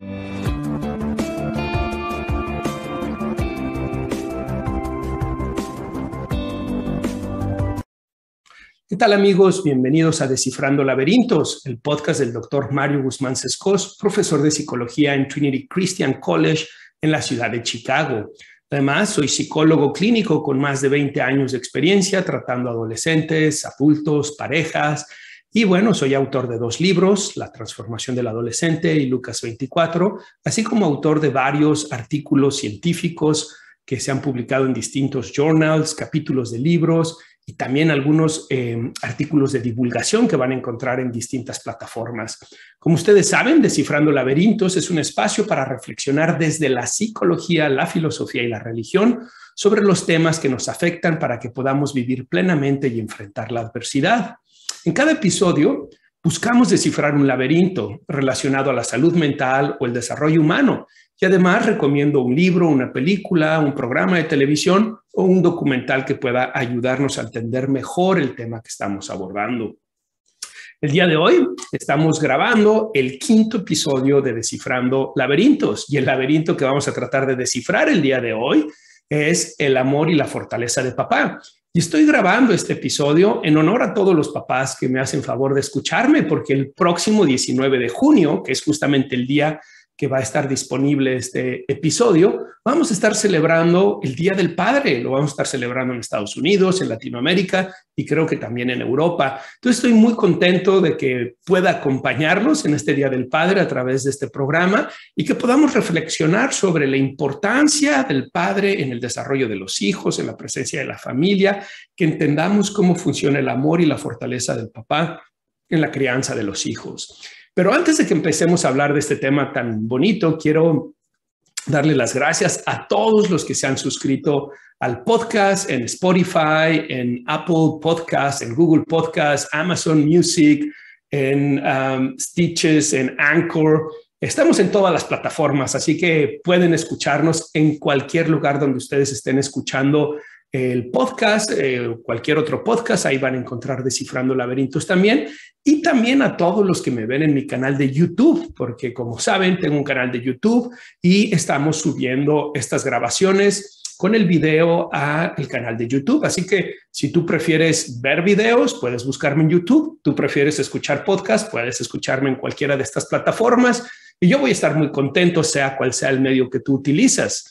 ¿Qué tal, amigos? Bienvenidos a Descifrando Laberintos, el podcast del Dr. Mario Guzmán Sescos, profesor de psicología en Trinity Christian College en la ciudad de Chicago. Además, soy psicólogo clínico con más de 20 años de experiencia tratando adolescentes, adultos, parejas. Y bueno, soy autor de 2 libros, La transformación del adolescente y Lucas 24, así como autor de varios artículos científicos que se han publicado en distintos journals, capítulos de libros y también algunos artículos de divulgación que van a encontrar en distintas plataformas. Como ustedes saben, Descifrando Laberintos es un espacio para reflexionar desde la psicología, la filosofía y la religión sobre los temas que nos afectan para que podamos vivir plenamente y enfrentar la adversidad. En cada episodio buscamos descifrar un laberinto relacionado a la salud mental o el desarrollo humano. Y además recomiendo un libro, una película, un programa de televisión o un documental que pueda ayudarnos a entender mejor el tema que estamos abordando. El día de hoy estamos grabando el 5º episodio de Descifrando Laberintos, y el laberinto que vamos a tratar de descifrar el día de hoy es el amor y la fortaleza de papá. Y estoy grabando este episodio en honor a todos los papás que me hacen favor de escucharme, porque el próximo 19 de junio, que es justamente el día que va a estar disponible este episodio, vamos a estar celebrando el Día del Padre. Lo vamos a estar celebrando en Estados Unidos, en Latinoamérica y creo que también en Europa. Entonces estoy muy contento de que pueda acompañarlos en este Día del Padre a través de este programa y que podamos reflexionar sobre la importancia del padre en el desarrollo de los hijos, en la presencia de la familia, que entendamos cómo funciona el amor y la fortaleza del papá en la crianza de los hijos. Pero antes de que empecemos a hablar de este tema tan bonito, quiero darle las gracias a todos los que se han suscrito al podcast en Spotify, en Apple Podcasts, en Google Podcasts, Amazon Music, en Stitches, en Anchor. Estamos en todas las plataformas, así que pueden escucharnos en cualquier lugar donde ustedes estén escuchando el podcast, cualquier otro podcast. Ahí van a encontrar Descifrando Laberintos también. Y también a todos los que me ven en mi canal de YouTube, porque como saben, tengo un canal de YouTube y estamos subiendo estas grabaciones con el video al canal de YouTube. Así que si tú prefieres ver videos, puedes buscarme en YouTube. Tú prefieres escuchar podcast, puedes escucharme en cualquiera de estas plataformas. Y yo voy a estar muy contento, sea cual sea el medio que tú utilizas.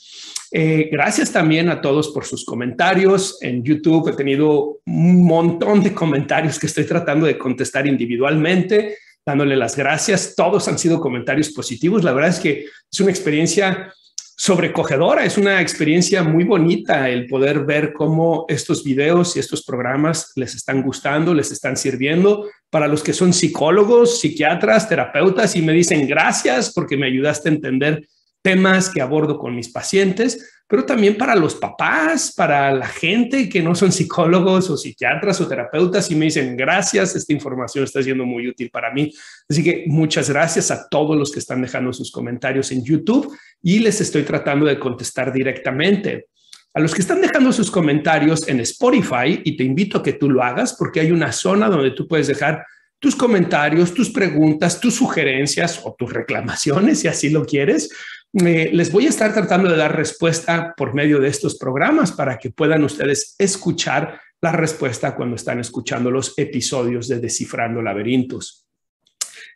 Gracias también a todos por sus comentarios. En YouTube he tenido un montón de comentarios que estoy tratando de contestar individualmente, dándole las gracias. Todos han sido comentarios positivos. La verdad es que es una experiencia sobrecogedora, es una experiencia muy bonita el poder ver cómo estos videos y estos programas les están gustando, les están sirviendo. Para los que son psicólogos, psiquiatras, terapeutas y me dicen gracias porque me ayudaste a entender temas que abordo con mis pacientes, pero también para los papás, para la gente que no son psicólogos o psiquiatras o terapeutas y me dicen gracias, esta información está siendo muy útil para mí. Así que muchas gracias a todos los que están dejando sus comentarios en YouTube y les estoy tratando de contestar directamente. A los que están dejando sus comentarios en Spotify, y te invito a que tú lo hagas porque hay una zona donde tú puedes dejar tus comentarios, tus preguntas, tus sugerencias o tus reclamaciones, si así lo quieres. Les voy a estar tratando de dar respuesta por medio de estos programas para que puedan ustedes escuchar la respuesta cuando están escuchando los episodios de Descifrando Laberintos.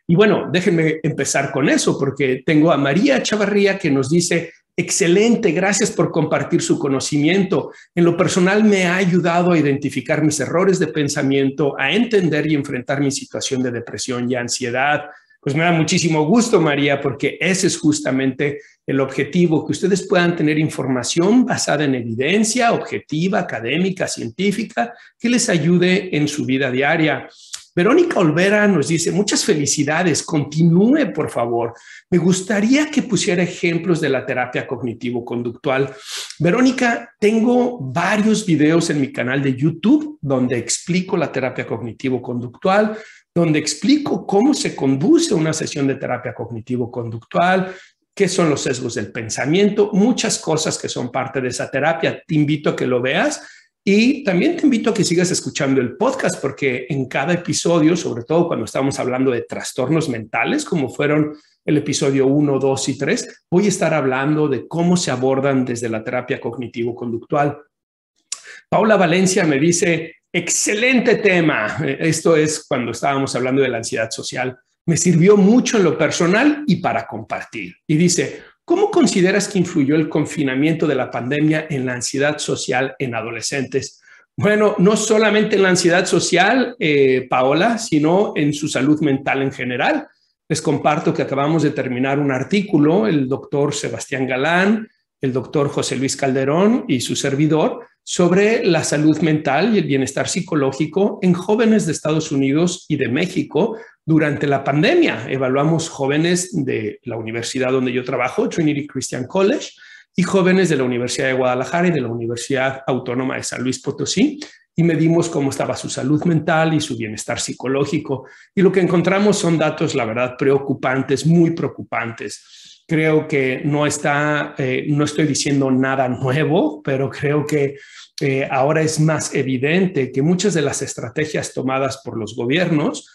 Y bueno, déjenme empezar con eso porque tengo a María Chavarría que nos dice: excelente, gracias por compartir su conocimiento. En lo personal me ha ayudado a identificar mis errores de pensamiento, a entender y enfrentar mi situación de depresión y ansiedad. Pues me da muchísimo gusto, María, porque ese es justamente el objetivo, que ustedes puedan tener información basada en evidencia objetiva, académica, científica, que les ayude en su vida diaria. Verónica Olvera nos dice: muchas felicidades, continúe por favor. Me gustaría que pusiera ejemplos de la terapia cognitivo-conductual. Verónica, tengo varios videos en mi canal de YouTube donde explico la terapia cognitivo-conductual, donde explico cómo se conduce una sesión de terapia cognitivo-conductual, qué son los sesgos del pensamiento, muchas cosas que son parte de esa terapia. Te invito a que lo veas. Y también te invito a que sigas escuchando el podcast porque en cada episodio, sobre todo cuando estamos hablando de trastornos mentales, como fueron el episodio 1, 2 y 3, voy a estar hablando de cómo se abordan desde la terapia cognitivo-conductual. Paula Valencia me dice, excelente tema. Esto es cuando estábamos hablando de la ansiedad social. Me sirvió mucho en lo personal y para compartir. Y dice, ¿cómo consideras que influyó el confinamiento de la pandemia en la ansiedad social en adolescentes? Bueno, no solamente en la ansiedad social, Paola, sino en su salud mental en general. Les comparto que acabamos de terminar un artículo, el doctor Sebastián Galán, el doctor José Luis Calderón y su servidor, sobre la salud mental y el bienestar psicológico en jóvenes de Estados Unidos y de México durante la pandemia. Evaluamos jóvenes de la universidad donde yo trabajo, Trinity Christian College, y jóvenes de la Universidad de Guadalajara y de la Universidad Autónoma de San Luis Potosí, y medimos cómo estaba su salud mental y su bienestar psicológico. Y lo que encontramos son datos, la verdad, preocupantes, muy preocupantes. Creo que no estoy diciendo nada nuevo, pero creo que ahora es más evidente que muchas de las estrategias tomadas por los gobiernos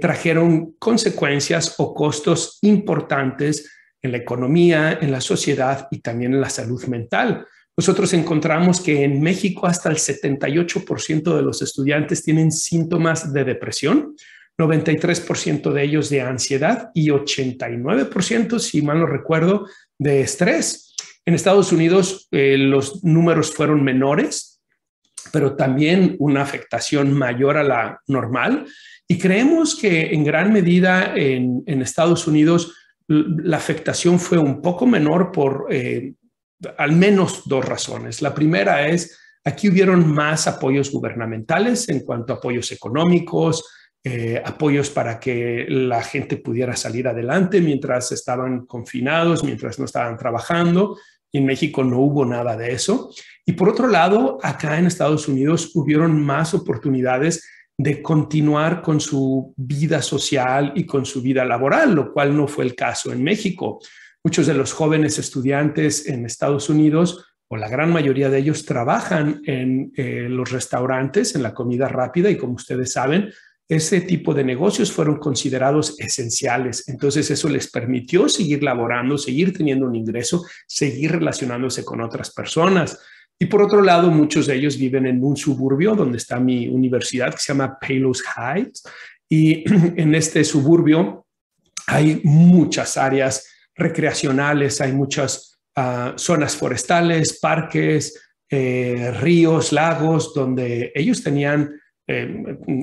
trajeron consecuencias o costos importantes en la economía, en la sociedad y también en la salud mental. Nosotros encontramos que en México hasta el 78% de los estudiantes tienen síntomas de depresión, 93% de ellos de ansiedad y 89%, si mal no recuerdo, de estrés. En Estados Unidos los números fueron menores, pero también una afectación mayor a la normal. Y creemos que en gran medida en Estados Unidos la afectación fue un poco menor por al menos dos razones. La primera es, aquí hubieron más apoyos gubernamentales en cuanto a apoyos económicos, apoyos para que la gente pudiera salir adelante mientras estaban confinados, mientras no estaban trabajando. Y en México no hubo nada de eso. Y por otro lado, acá en Estados Unidos hubieron más oportunidades de continuar con su vida social y con su vida laboral, lo cual no fue el caso en México. Muchos de los jóvenes estudiantes en Estados Unidos, o la gran mayoría de ellos, trabajan en los restaurantes, en la comida rápida, y como ustedes saben, ese tipo de negocios fueron considerados esenciales. Entonces eso les permitió seguir laborando, seguir teniendo un ingreso, seguir relacionándose con otras personas. Y por otro lado, muchos de ellos viven en un suburbio donde está mi universidad, que se llama Palos Heights. Y en este suburbio hay muchas áreas recreacionales, hay muchas zonas forestales, parques, ríos, lagos, donde ellos tenían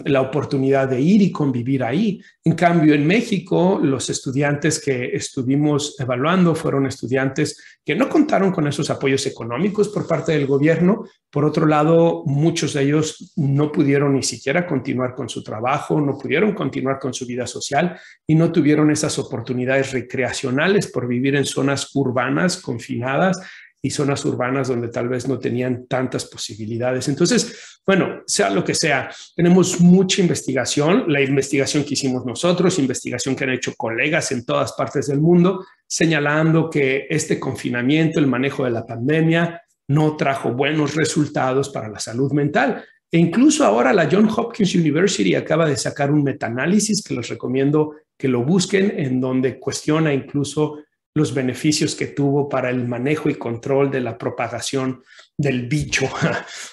la oportunidad de ir y convivir ahí. En cambio, en México, los estudiantes que estuvimos evaluando fueron estudiantes que no contaron con esos apoyos económicos por parte del gobierno. Por otro lado, muchos de ellos no pudieron ni siquiera continuar con su trabajo, no pudieron continuar con su vida social y no tuvieron esas oportunidades recreacionales por vivir en zonas urbanas confinadas y zonas urbanas donde tal vez no tenían tantas posibilidades. Entonces, bueno, sea lo que sea, tenemos mucha investigación, la investigación que hicimos nosotros, investigación que han hecho colegas en todas partes del mundo, señalando que este confinamiento, el manejo de la pandemia, no trajo buenos resultados para la salud mental. E incluso ahora la Johns Hopkins University acaba de sacar un metaanálisis que les recomiendo que lo busquen, en donde cuestiona incluso los beneficios que tuvo para el manejo y control de la propagación del bicho.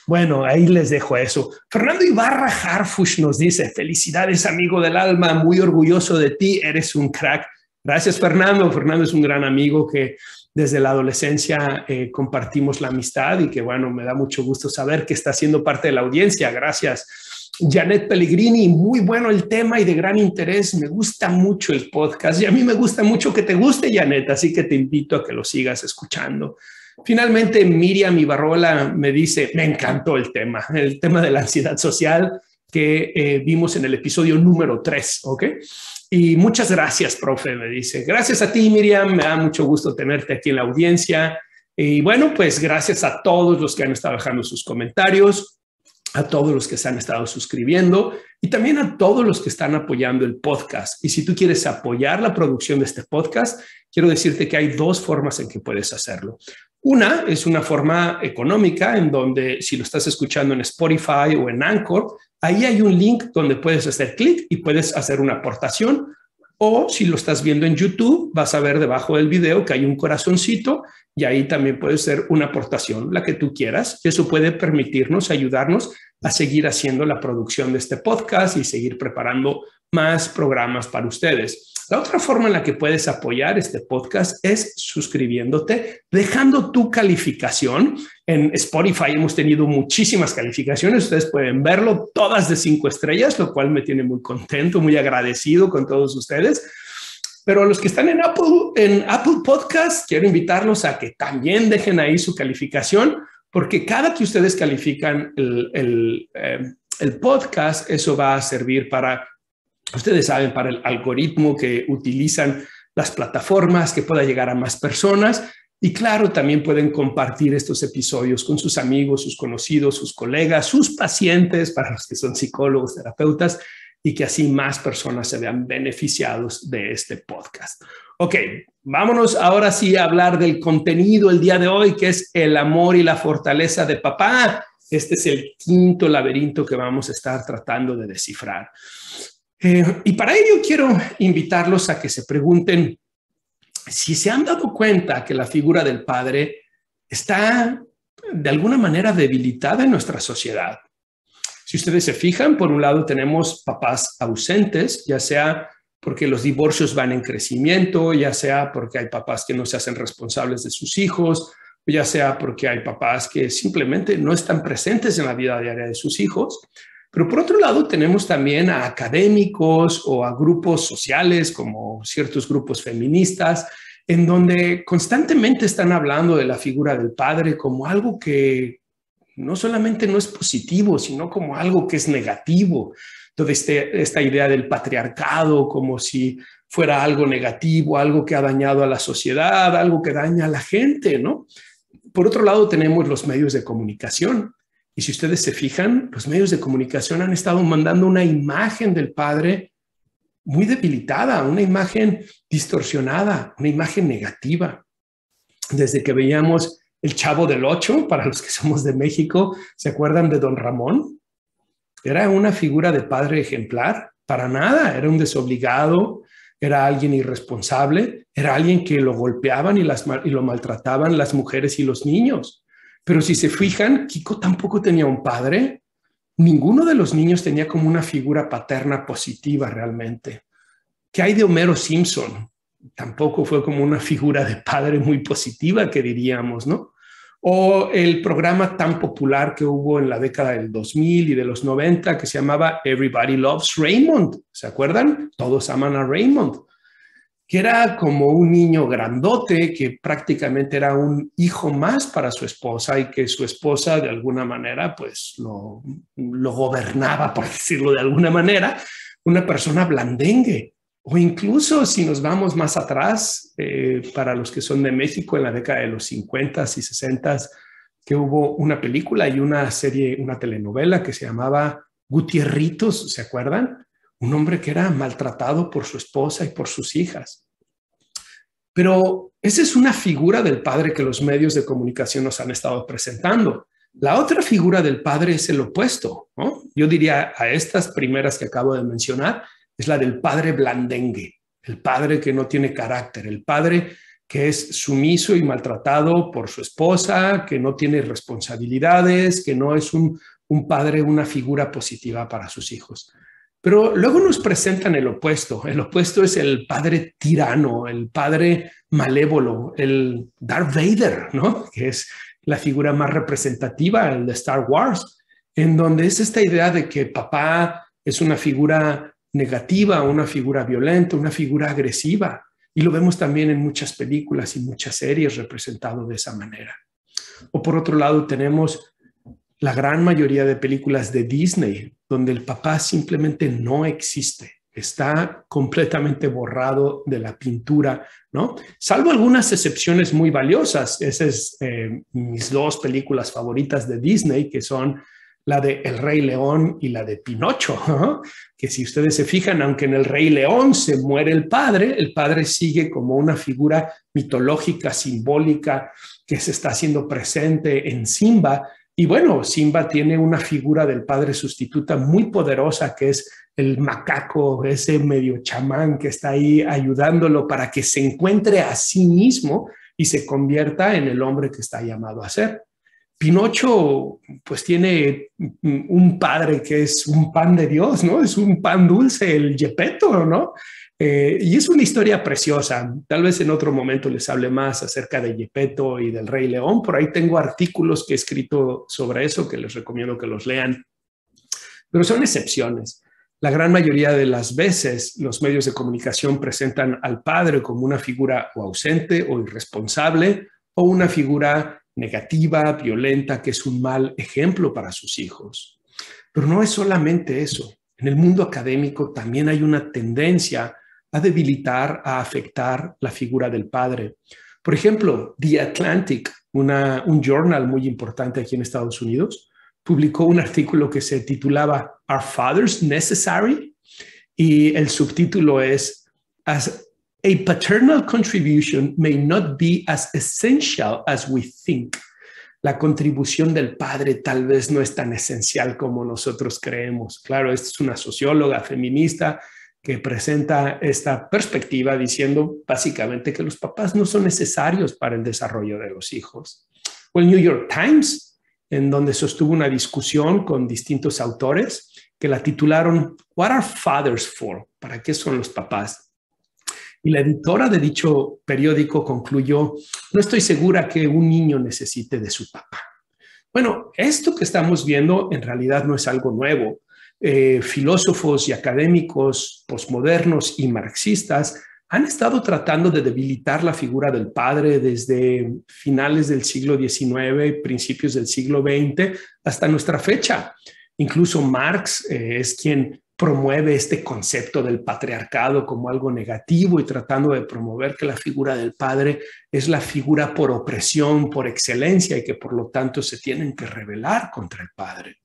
Bueno, ahí les dejo eso. Fernando Ibarra Harfush nos dice, felicidades amigo del alma, muy orgulloso de ti, eres un crack. Gracias Fernando. Fernando es un gran amigo que desde la adolescencia compartimos la amistad y que bueno, me da mucho gusto saber que está siendo parte de la audiencia. Gracias. Janet Pellegrini, muy bueno el tema y de gran interés. Me gusta mucho el podcast y a mí me gusta mucho que te guste, Janet, así que te invito a que lo sigas escuchando. Finalmente, Miriam Ibarrola me dice, me encantó el tema de la ansiedad social que vimos en el episodio número 3, ¿ok? Y muchas gracias, profe, me dice. Gracias a ti, Miriam, me da mucho gusto tenerte aquí en la audiencia. Y bueno, pues gracias a todos los que han estado dejando sus comentarios, a todos los que se han estado suscribiendo y también a todos los que están apoyando el podcast. Y si tú quieres apoyar la producción de este podcast, quiero decirte que hay dos formas en que puedes hacerlo. Una es una forma económica en donde si lo estás escuchando en Spotify o en Anchor, ahí hay un link donde puedes hacer clic y puedes hacer una aportación. O si lo estás viendo en YouTube, vas a ver debajo del video que hay un corazoncito y ahí también puede ser una aportación, la que tú quieras. Eso puede permitirnos, ayudarnos a seguir haciendo la producción de este podcast y seguir preparando más programas para ustedes. La otra forma en la que puedes apoyar este podcast es suscribiéndote, dejando tu calificación. En Spotify hemos tenido muchísimas calificaciones, ustedes pueden verlo, todas de 5 estrellas, lo cual me tiene muy contento, muy agradecido con todos ustedes. Pero los que están en Apple Podcast, quiero invitarlos a que también dejen ahí su calificación, porque cada que ustedes califican el podcast, eso va a servir para, ustedes saben, para el algoritmo que utilizan las plataformas, que pueda llegar a más personas. Y claro, también pueden compartir estos episodios con sus amigos, sus conocidos, sus colegas, sus pacientes, para los que son psicólogos, terapeutas, y que así más personas se vean beneficiados de este podcast. Ok, vámonos ahora sí a hablar del contenido el día de hoy, que es el amor y la fortaleza de papá. Este es el quinto laberinto que vamos a estar tratando de descifrar. Y para ello quiero invitarlos a que se pregunten si se han dado cuenta que la figura del padre está de alguna manera debilitada en nuestra sociedad. Si ustedes se fijan, por un lado tenemos papás ausentes, ya sea porque los divorcios van en crecimiento, ya sea porque hay papás que no se hacen responsables de sus hijos, ya sea porque hay papás que simplemente no están presentes en la vida diaria de sus hijos. Pero por otro lado tenemos también a académicos o a grupos sociales como ciertos grupos feministas en donde constantemente están hablando de la figura del padre como algo que no solamente no es positivo, sino como algo que es negativo. Entonces, esta idea del patriarcado como si fuera algo negativo, algo que ha dañado a la sociedad, algo que daña a la gente, ¿no? Por otro lado tenemos los medios de comunicación. Y si ustedes se fijan, los medios de comunicación han estado mandando una imagen del padre muy debilitada, una imagen distorsionada, una imagen negativa. Desde que veíamos El Chavo del Ocho, para los que somos de México, ¿se acuerdan de Don Ramón? Era una figura de padre ejemplar, para nada, era un desobligado, era alguien irresponsable, era alguien que lo golpeaban y lo maltrataban las mujeres y los niños. Pero si se fijan, Kiko tampoco tenía un padre. Ninguno de los niños tenía como una figura paterna positiva realmente. ¿Qué hay de Homero Simpson? Tampoco fue como una figura de padre muy positiva, que diríamos, ¿no? O el programa tan popular que hubo en la década del 2000 y de los 90 que se llamaba Everybody Loves Raymond. ¿Se acuerdan? Todos aman a Raymond. Que era como un niño grandote que prácticamente era un hijo más para su esposa y que su esposa de alguna manera pues lo gobernaba, por decirlo de alguna manera, una persona blandengue. O incluso si nos vamos más atrás, para los que son de México en la década de los 50s y 60s, que hubo una película y una serie, una telenovela que se llamaba Gutierritos, ¿se acuerdan? Un hombre que era maltratado por su esposa y por sus hijas. Pero esa es una figura del padre que los medios de comunicación nos han estado presentando. La otra figura del padre es el opuesto, ¿no? Yo diría a estas primeras que acabo de mencionar, es la del padre blandengue, el padre que no tiene carácter, el padre que es sumiso y maltratado por su esposa, que no tiene responsabilidades, que no es un padre, una figura positiva para sus hijos. Pero luego nos presentan el opuesto. El opuesto es el padre tirano, el padre malévolo, el Darth Vader, ¿no? Que es la figura más representativa, el de Star Wars, en donde es esta idea de que papá es una figura negativa, una figura violenta, una figura agresiva. Y lo vemos también en muchas películas y muchas series representado de esa manera. O por otro lado tenemos la gran mayoría de películas de Disney, donde el papá simplemente no existe, está completamente borrado de la pintura, ¿no? Salvo algunas excepciones muy valiosas. Esas mis dos películas favoritas de Disney, que son la de El Rey León y la de Pinocho, ¿no? Que si ustedes se fijan, aunque en El Rey León se muere el padre sigue como una figura mitológica, simbólica, que se está haciendo presente en Simba. Y bueno, Simba tiene una figura del padre sustituta muy poderosa, que es el macaco, ese medio chamán que está ahí ayudándolo para que se encuentre a sí mismo y se convierta en el hombre que está llamado a ser. Pinocho pues tiene un padre que es un pan de Dios, ¿no? Es un pan dulce, el Geppetto, ¿no? Y es una historia preciosa. Tal vez en otro momento les hable más acerca de Geppetto y del Rey León. Por ahí tengo artículos que he escrito sobre eso que les recomiendo que los lean. Pero son excepciones. La gran mayoría de las veces los medios de comunicación presentan al padre como una figura o ausente o irresponsable o una figura negativa, violenta, que es un mal ejemplo para sus hijos. Pero no es solamente eso. En el mundo académico también hay una tendencia a debilitar, a afectar la figura del padre. Por ejemplo, The Atlantic, un journal muy importante aquí en Estados Unidos, publicó un artículo que se titulaba ¿Are Fathers Necessary? Y el subtítulo es As a paternal contribution may not be as essential as we think. La contribución del padre tal vez no es tan esencial como nosotros creemos. Claro, esta es una socióloga feminista que presenta esta perspectiva diciendo básicamente que los papás no son necesarios para el desarrollo de los hijos. O el New York Times, en donde sostuvo una discusión con distintos autores que la titularon What are fathers for? ¿Para qué son los papás? Y la editora de dicho periódico concluyó, no estoy segura que un niño necesite de su papá. Bueno, esto que estamos viendo en realidad no es algo nuevo. Filósofos y académicos postmodernos y marxistas han estado tratando de debilitar la figura del padre desde finales del siglo XIX, principios del siglo XX, hasta nuestra fecha. Incluso Marx es quien promueve este concepto del patriarcado como algo negativo y tratando de promover que la figura del padre es la figura por opresión, por excelencia y que por lo tanto se tienen que rebelar contra el padre.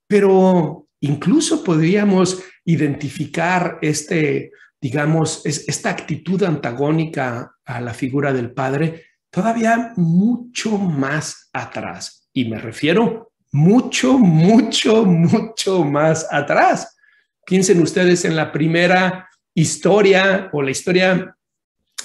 Pero incluso podríamos identificar esta actitud antagónica a la figura del padre todavía mucho más atrás. Y me refiero mucho más atrás. Piensen ustedes en la primera historia o en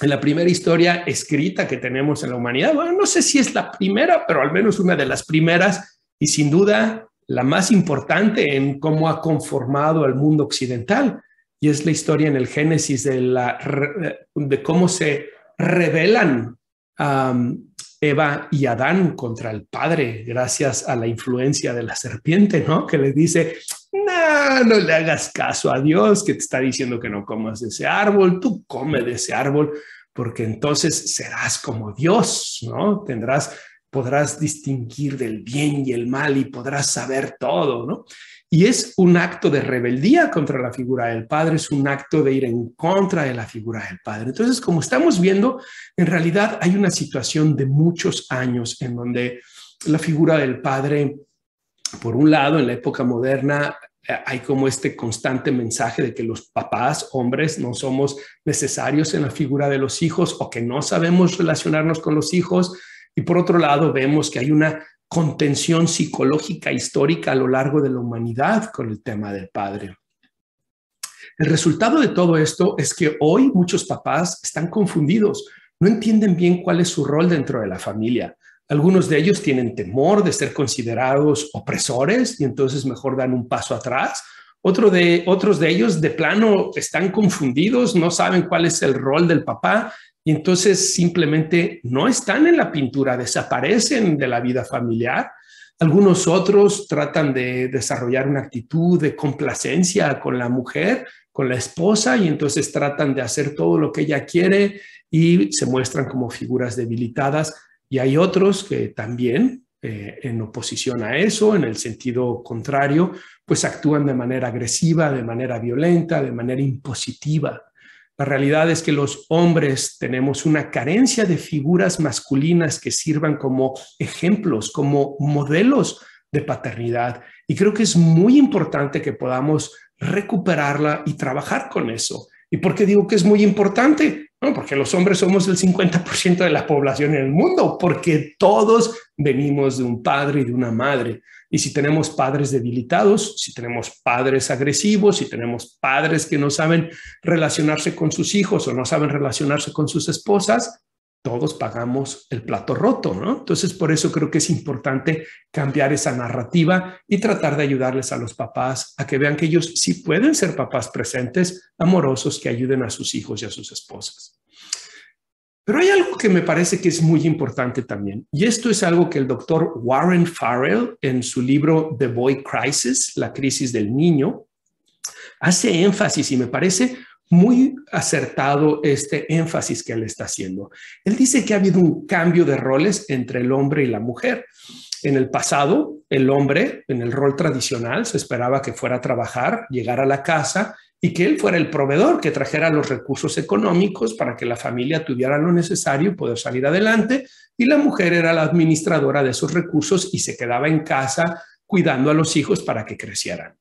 la primera historia escrita que tenemos en la humanidad. Bueno, no sé si es la primera, pero al menos una de las primeras y sin duda la más importante en cómo ha conformado al mundo occidental. Y es la historia en el Génesis de cómo se rebelan Eva y Adán contra el padre gracias a la influencia de la serpiente, ¿no? Que les dice, no le hagas caso a Dios que te está diciendo que no comas de ese árbol, tú come de ese árbol porque entonces serás como Dios, ¿no? Podrás distinguir del bien y el mal y podrás saber todo, ¿no? Y es un acto de rebeldía contra la figura del padre, es un acto de ir en contra de la figura del padre. Entonces, como estamos viendo, en realidad hay una situación de muchos años en donde la figura del padre, por un lado, en la época moderna, hay como este constante mensaje de que los papás, hombres, no somos necesarios en la figura de los hijos o que no sabemos relacionarnos con los hijos. Y por otro lado, vemos que hay una contención psicológica histórica a lo largo de la humanidad con el tema del padre. El resultado de todo esto es que hoy muchos papás están confundidos, no entienden bien cuál es su rol dentro de la familia. Algunos de ellos tienen temor de ser considerados opresores y entonces mejor dan un paso atrás. Otros de ellos de plano están confundidos, no saben cuál es el rol del papá y entonces simplemente no están en la pintura, desaparecen de la vida familiar. Algunos otros tratan de desarrollar una actitud de complacencia con la mujer, con la esposa, y entonces tratan de hacer todo lo que ella quiere y se muestran como figuras debilitadas. Y hay otros que también, en oposición a eso, en el sentido contrario, pues actúan de manera agresiva, de manera violenta, de manera impositiva. La realidad es que los hombres tenemos una carencia de figuras masculinas que sirvan como ejemplos, como modelos de paternidad. Y creo que es muy importante que podamos recuperarla y trabajar con eso. ¿Y por qué digo que es muy importante? No, porque los hombres somos el 50% de la población en el mundo, porque todos venimos de un padre y de una madre. Y si tenemos padres debilitados, si tenemos padres agresivos, si tenemos padres que no saben relacionarse con sus hijos o no saben relacionarse con sus esposas, todos pagamos el plato roto, ¿no? Entonces, por eso creo que es importante cambiar esa narrativa y tratar de ayudarles a los papás a que vean que ellos sí pueden ser papás presentes, amorosos, que ayuden a sus hijos y a sus esposas. Pero hay algo que me parece que es muy importante también, y esto es algo que el doctor Warren Farrell, en su libro The Boy Crisis, la crisis del niño, hace énfasis, y me parece muy acertado este énfasis que él está haciendo. Él dice que ha habido un cambio de roles entre el hombre y la mujer. En el pasado, el hombre, en el rol tradicional, se esperaba que fuera a trabajar, llegar a la casa y que él fuera el proveedor, que trajera los recursos económicos para que la familia tuviera lo necesario y poder salir adelante. Y la mujer era la administradora de esos recursos y se quedaba en casa cuidando a los hijos para que crecieran.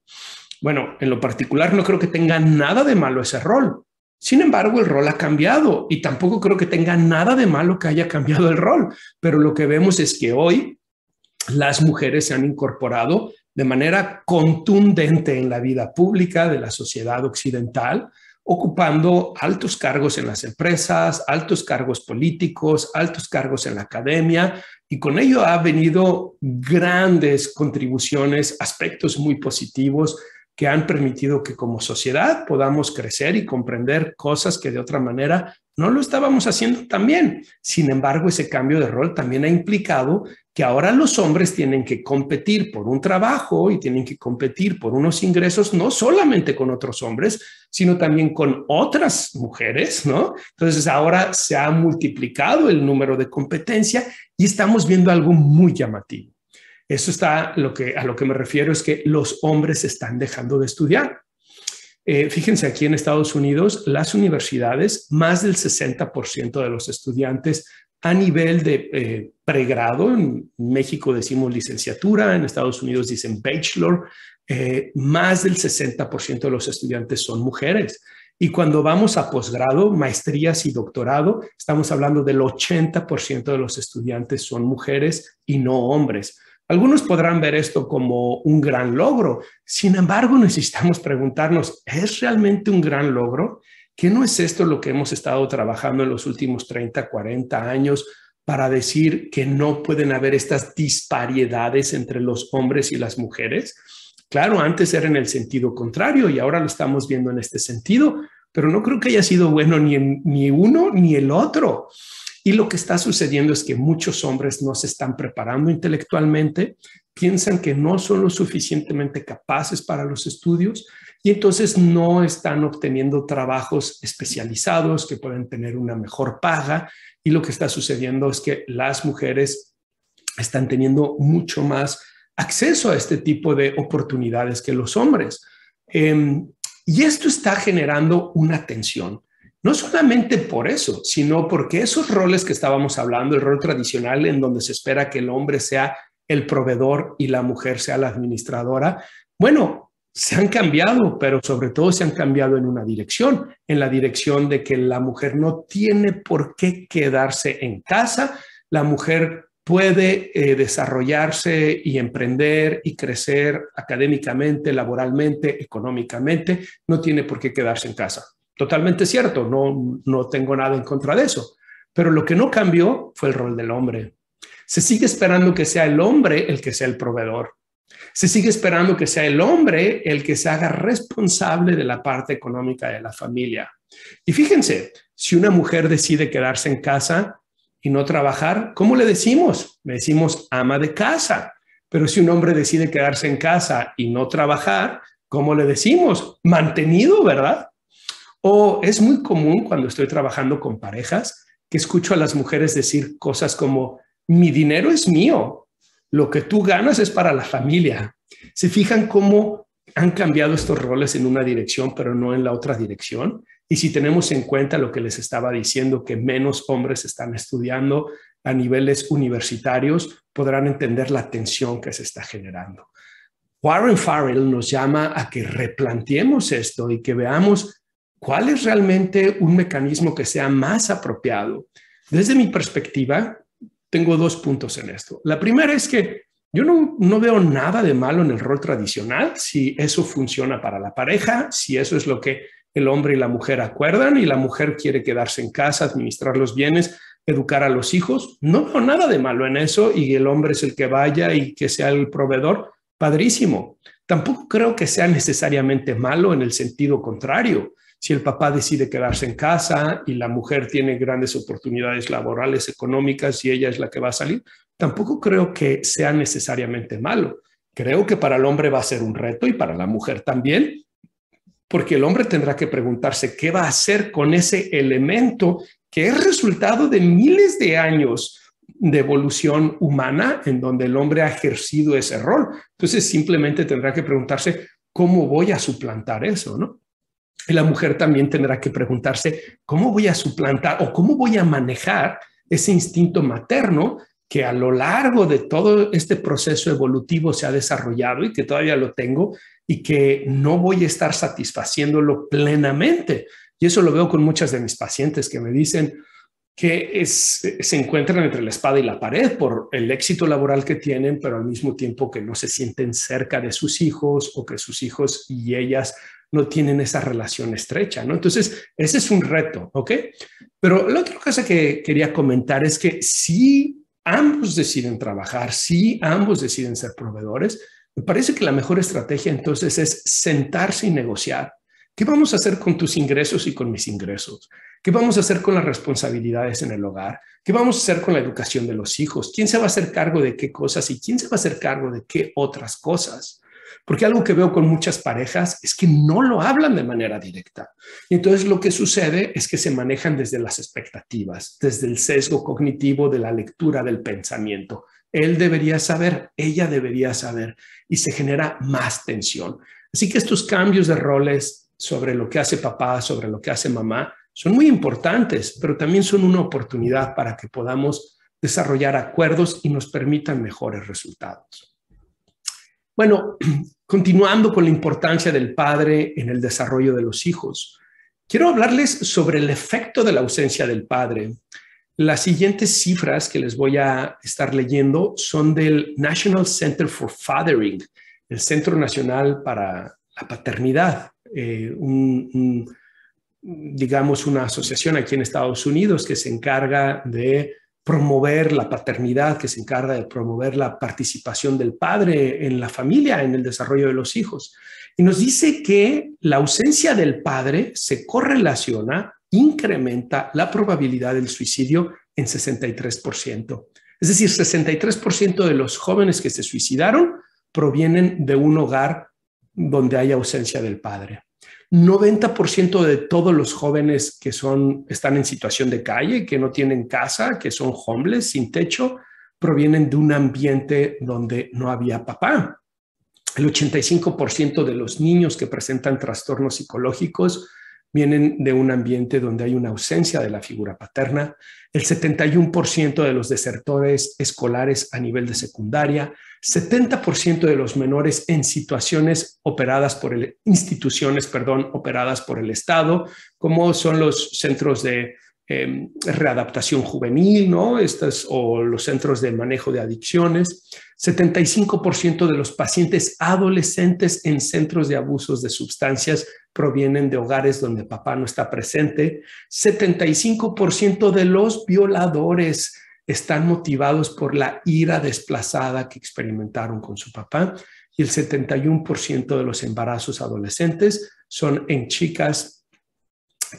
Bueno, en lo particular no creo que tenga nada de malo ese rol. Sin embargo, el rol ha cambiado y tampoco creo que tenga nada de malo que haya cambiado el rol. Pero lo que vemos es que hoy las mujeres se han incorporado de manera contundente en la vida pública de la sociedad occidental, ocupando altos cargos en las empresas, altos cargos políticos, altos cargos en la academia, y con ello ha venido grandes contribuciones, aspectos muy positivos que han permitido que como sociedad podamos crecer y comprender cosas que de otra manera no lo estábamos haciendo tan bien. Sin embargo, ese cambio de rol también ha implicado que ahora los hombres tienen que competir por un trabajo y tienen que competir por unos ingresos, no solamente con otros hombres, sino también con otras mujeres, ¿no? Entonces ahora se ha multiplicado el número de competencia y estamos viendo algo muy llamativo. Eso está a lo que me refiero es que los hombres están dejando de estudiar. Fíjense, aquí en Estados Unidos, las universidades, más del 60% de los estudiantes a nivel de pregrado, en México decimos licenciatura, en Estados Unidos dicen bachelor, más del 60% de los estudiantes son mujeres. Y cuando vamos a posgrado, maestrías y doctorado, estamos hablando del 80% de los estudiantes son mujeres y no hombres. Algunos podrán ver esto como un gran logro. Sin embargo, necesitamos preguntarnos, ¿es realmente un gran logro? ¿Qué no es esto lo que hemos estado trabajando en los últimos 30, 40 años para decir que no pueden haber estas disparidades entre los hombres y las mujeres? Claro, antes era en el sentido contrario y ahora lo estamos viendo en este sentido, pero no creo que haya sido bueno ni uno ni el otro. Y lo que está sucediendo es que muchos hombres no se están preparando intelectualmente, piensan que no son lo suficientemente capaces para los estudios y entonces no están obteniendo trabajos especializados que pueden tener una mejor paga. Y lo que está sucediendo es que las mujeres están teniendo mucho más acceso a este tipo de oportunidades que los hombres. Y esto está generando una tensión. No solamente por eso, sino porque esos roles que estábamos hablando, el rol tradicional en donde se espera que el hombre sea el proveedor y la mujer sea la administradora, bueno, se han cambiado, pero sobre todo se han cambiado en una dirección, en la dirección de que la mujer no tiene por qué quedarse en casa, la mujer puede desarrollarse y emprender y crecer académicamente, laboralmente, económicamente, no tiene por qué quedarse en casa. Totalmente cierto, no tengo nada en contra de eso. Pero lo que no cambió fue el rol del hombre. Se sigue esperando que sea el hombre el que sea el proveedor. Se sigue esperando que sea el hombre el que se haga responsable de la parte económica de la familia. Y fíjense, si una mujer decide quedarse en casa y no trabajar, ¿cómo le decimos? Le decimos ama de casa. Pero si un hombre decide quedarse en casa y no trabajar, ¿cómo le decimos? Mantenido, ¿verdad? O es muy común cuando estoy trabajando con parejas que escucho a las mujeres decir cosas como, mi dinero es mío, lo que tú ganas es para la familia. ¿Se fijan cómo han cambiado estos roles en una dirección, pero no en la otra dirección? Y si tenemos en cuenta lo que les estaba diciendo, que menos hombres están estudiando a niveles universitarios, podrán entender la tensión que se está generando. Warren Farrell nos llama a que replanteemos esto y que veamos ¿cuál es realmente un mecanismo que sea más apropiado? Desde mi perspectiva, tengo dos puntos en esto. La primera es que Yo no veo nada de malo en el rol tradicional si eso funciona para la pareja, si eso es lo que el hombre y la mujer acuerdan y la mujer quiere quedarse en casa, administrar los bienes, educar a los hijos. No veo nada de malo en eso y el hombre es el que vaya y que sea el proveedor. Padrísimo. Tampoco creo que sea necesariamente malo en el sentido contrario. Si el papá decide quedarse en casa y la mujer tiene grandes oportunidades laborales, económicas y ella es la que va a salir, tampoco creo que sea necesariamente malo. Creo que para el hombre va a ser un reto y para la mujer también, porque el hombre tendrá que preguntarse qué va a hacer con ese elemento que es resultado de miles de años de evolución humana en donde el hombre ha ejercido ese rol. Entonces simplemente tendrá que preguntarse cómo voy a suplantar eso, ¿no? Y la mujer también tendrá que preguntarse cómo voy a suplantar o cómo voy a manejar ese instinto materno que a lo largo de todo este proceso evolutivo se ha desarrollado y que todavía lo tengo y que no voy a estar satisfaciéndolo plenamente. Y eso lo veo con muchas de mis pacientes que me dicen que se encuentran entre la espada y la pared por el éxito laboral que tienen, pero al mismo tiempo que no se sienten cerca de sus hijos o que sus hijos y ellas no tienen esa relación estrecha, ¿no? Entonces, ese es un reto, ¿ok? Pero la otra cosa que quería comentar es que si ambos deciden trabajar, si ambos deciden ser proveedores, me parece que la mejor estrategia entonces es sentarse y negociar. ¿Qué vamos a hacer con tus ingresos y con mis ingresos? ¿Qué vamos a hacer con las responsabilidades en el hogar? ¿Qué vamos a hacer con la educación de los hijos? ¿Quién se va a hacer cargo de qué cosas y quién se va a hacer cargo de qué otras cosas? Porque algo que veo con muchas parejas es que no lo hablan de manera directa. Y entonces lo que sucede es que se manejan desde las expectativas, desde el sesgo cognitivo de la lectura del pensamiento. Él debería saber, ella debería saber, y se genera más tensión. Así que estos cambios de roles sobre lo que hace papá, sobre lo que hace mamá, son muy importantes, pero también son una oportunidad para que podamos desarrollar acuerdos y nos permitan mejores resultados. Bueno, continuando con la importancia del padre en el desarrollo de los hijos, quiero hablarles sobre el efecto de la ausencia del padre. Las siguientes cifras que les voy a estar leyendo son del National Center for Fathering, el Centro Nacional para la Paternidad, digamos una asociación aquí en Estados Unidos que se encarga de promover la paternidad, que se encarga de promover la participación del padre en la familia, en el desarrollo de los hijos. Y nos dice que la ausencia del padre se correlaciona, incrementa la probabilidad del suicidio en 63%. Es decir, 63% de los jóvenes que se suicidaron provienen de un hogar donde hay ausencia del padre. 90% de todos los jóvenes que están en situación de calle, que no tienen casa, que son homeless, sin techo, provienen de un ambiente donde no había papá. El 85% de los niños que presentan trastornos psicológicos vienen de un ambiente donde hay una ausencia de la figura paterna. El 71% de los desertores escolares a nivel de secundaria, 70% de los menores en situaciones instituciones operadas por el Estado, como son los centros de readaptación juvenil, ¿no? O los centros de manejo de adicciones. 75% de los pacientes adolescentes en centros de abusos de sustancias provienen de hogares donde papá no está presente. 75% de los violadores están motivados por la ira desplazada que experimentaron con su papá. Y el 71% de los embarazos adolescentes son en chicas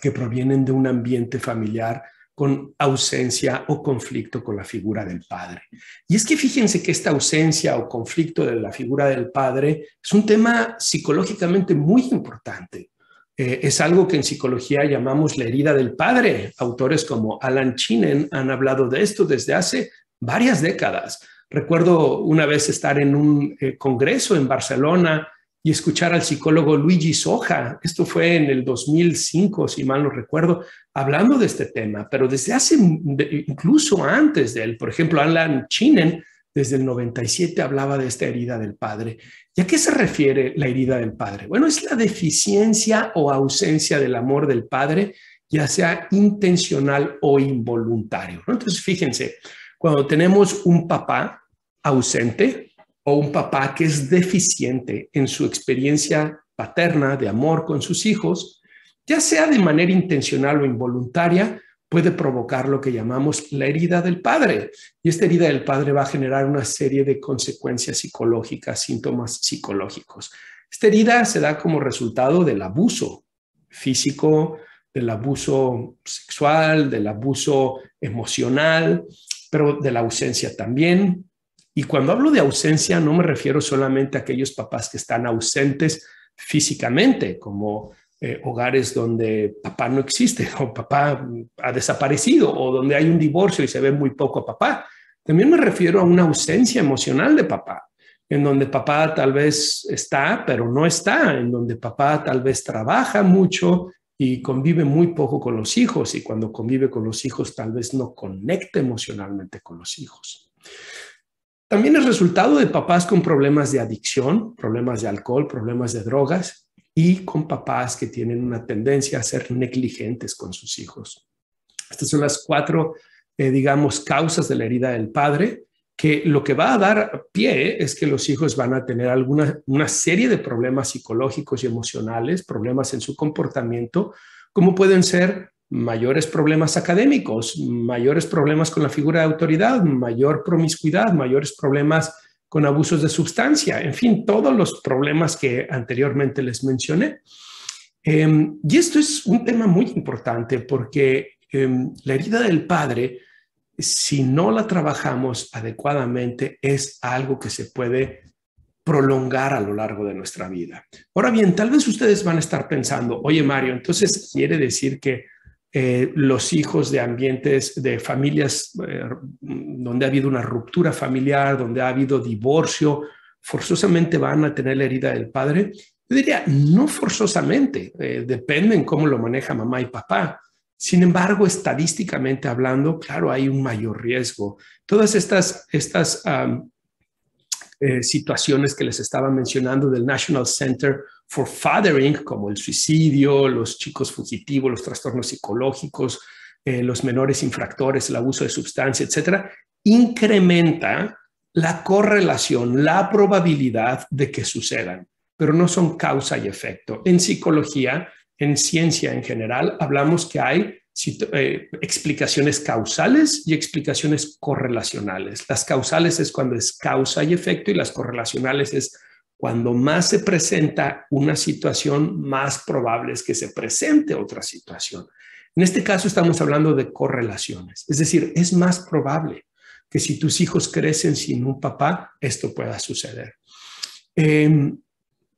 que provienen de un ambiente familiar con ausencia o conflicto con la figura del padre. Y es que fíjense que esta ausencia o conflicto de la figura del padre es un tema psicológicamente muy importante. Es algo que en psicología llamamos la herida del padre. Autores como Alan Chinen han hablado de esto desde hace varias décadas. Recuerdo una vez estar en un congreso en Barcelona y escuchar al psicólogo Luigi Soja, esto fue en el 2005, si mal no recuerdo, hablando de este tema, pero desde incluso antes de él. Por ejemplo, Alan Chinen, desde el 97, hablaba de esta herida del padre. ¿Y a qué se refiere la herida del padre? Bueno, es la deficiencia o ausencia del amor del padre, ya sea intencional o involuntario, ¿no? Entonces, fíjense, cuando tenemos un papá ausente, o un papá que es deficiente en su experiencia paterna de amor con sus hijos, ya sea de manera intencional o involuntaria, puede provocar lo que llamamos la herida del padre. Y esta herida del padre va a generar una serie de consecuencias psicológicas, síntomas psicológicos. Esta herida se da como resultado del abuso físico, del abuso sexual, del abuso emocional, pero de la ausencia también. Y cuando hablo de ausencia, no me refiero solamente a aquellos papás que están ausentes físicamente, como hogares donde papá no existe o papá ha desaparecido o donde hay un divorcio y se ve muy poco a papá. También me refiero a una ausencia emocional de papá, en donde papá tal vez está, pero no está, en donde papá tal vez trabaja mucho y convive muy poco con los hijos, y cuando convive con los hijos tal vez no conecta emocionalmente con los hijos. También es resultado de papás con problemas de adicción, problemas de alcohol, problemas de drogas, y con papás que tienen una tendencia a ser negligentes con sus hijos. Estas son las cuatro, digamos, causas de la herida del padre, que lo que va a dar pie es que los hijos van a tener una serie de problemas psicológicos y emocionales, problemas en su comportamiento, como pueden ser mayores problemas académicos, mayores problemas con la figura de autoridad, mayor promiscuidad, mayores problemas con abusos de sustancia, en fin, todos los problemas que anteriormente les mencioné. Y esto es un tema muy importante porque la herida del padre, si no la trabajamos adecuadamente, es algo que se puede prolongar a lo largo de nuestra vida. Ahora bien, tal vez ustedes van a estar pensando, oye Mario, entonces quiere decir que los hijos de ambientes, de familias donde ha habido una ruptura familiar, donde ha habido divorcio, forzosamente van a tener la herida del padre. Yo diría, no forzosamente, depende en cómo lo maneja mamá y papá. Sin embargo, estadísticamente hablando, claro, hay un mayor riesgo. Todas estas situaciones que les estaba mencionando del National Center for Fathering, como el suicidio, los chicos fugitivos, los trastornos psicológicos, los menores infractores, el abuso de sustancia, etcétera, incrementa la correlación, la probabilidad de que sucedan, pero no son causa y efecto. En psicología, en ciencia en general, hablamos que hay explicaciones causales y explicaciones correlacionales. Las causales es cuando es causa y efecto, y las correlacionales es cuando más se presenta una situación, más probable es que se presente otra situación. En este caso estamos hablando de correlaciones, es decir, es más probable que si tus hijos crecen sin un papá, esto pueda suceder.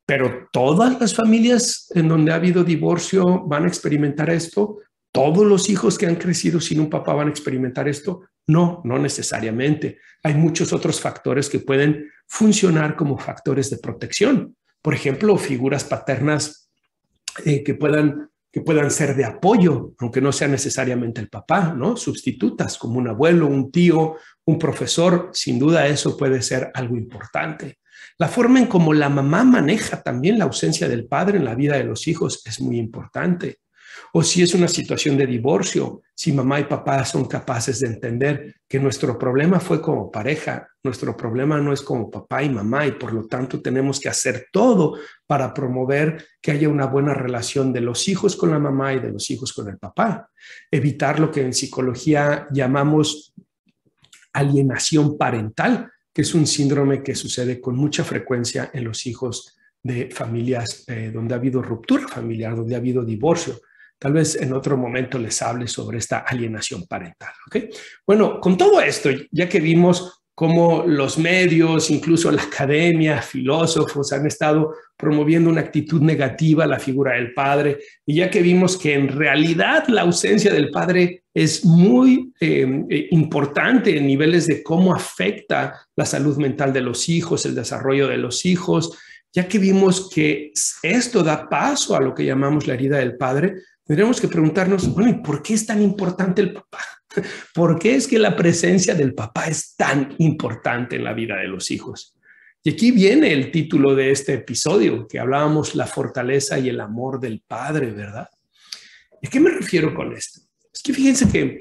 Pero todas las familias en donde ha habido divorcio van a experimentar esto. ¿Todos los hijos que han crecido sin un papá van a experimentar esto? No, no necesariamente. Hay muchos otros factores que pueden funcionar como factores de protección. Por ejemplo, figuras paternas que puedan ser de apoyo, aunque no sea necesariamente el papá, ¿no? Sustitutas como un abuelo, un tío, un profesor. Sin duda eso puede ser algo importante. La forma en cómo la mamá maneja también la ausencia del padre en la vida de los hijos es muy importante. O si es una situación de divorcio, si mamá y papá son capaces de entender que nuestro problema fue como pareja, nuestro problema no es como papá y mamá, y por lo tanto tenemos que hacer todo para promover que haya una buena relación de los hijos con la mamá y de los hijos con el papá. Evitar lo que en psicología llamamos alienación parental, que es un síndrome que sucede con mucha frecuencia en los hijos de familias donde ha habido ruptura familiar, donde ha habido divorcio. Tal vez en otro momento les hable sobre esta alienación parental. ¿Okay? Bueno, con todo esto, ya que vimos cómo los medios, incluso la academia, filósofos han estado promoviendo una actitud negativa a la figura del padre, y ya que vimos que en realidad la ausencia del padre es muy importante en niveles de cómo afecta la salud mental de los hijos, el desarrollo de los hijos, ya que vimos que esto da paso a lo que llamamos la herida del padre, tendríamos que preguntarnos, bueno, ¿y por qué es tan importante el papá? ¿Por qué es que la presencia del papá es tan importante en la vida de los hijos? Y aquí viene el título de este episodio, que hablábamos la fortaleza y el amor del padre, ¿verdad? ¿Y a qué me refiero con esto? Es que fíjense que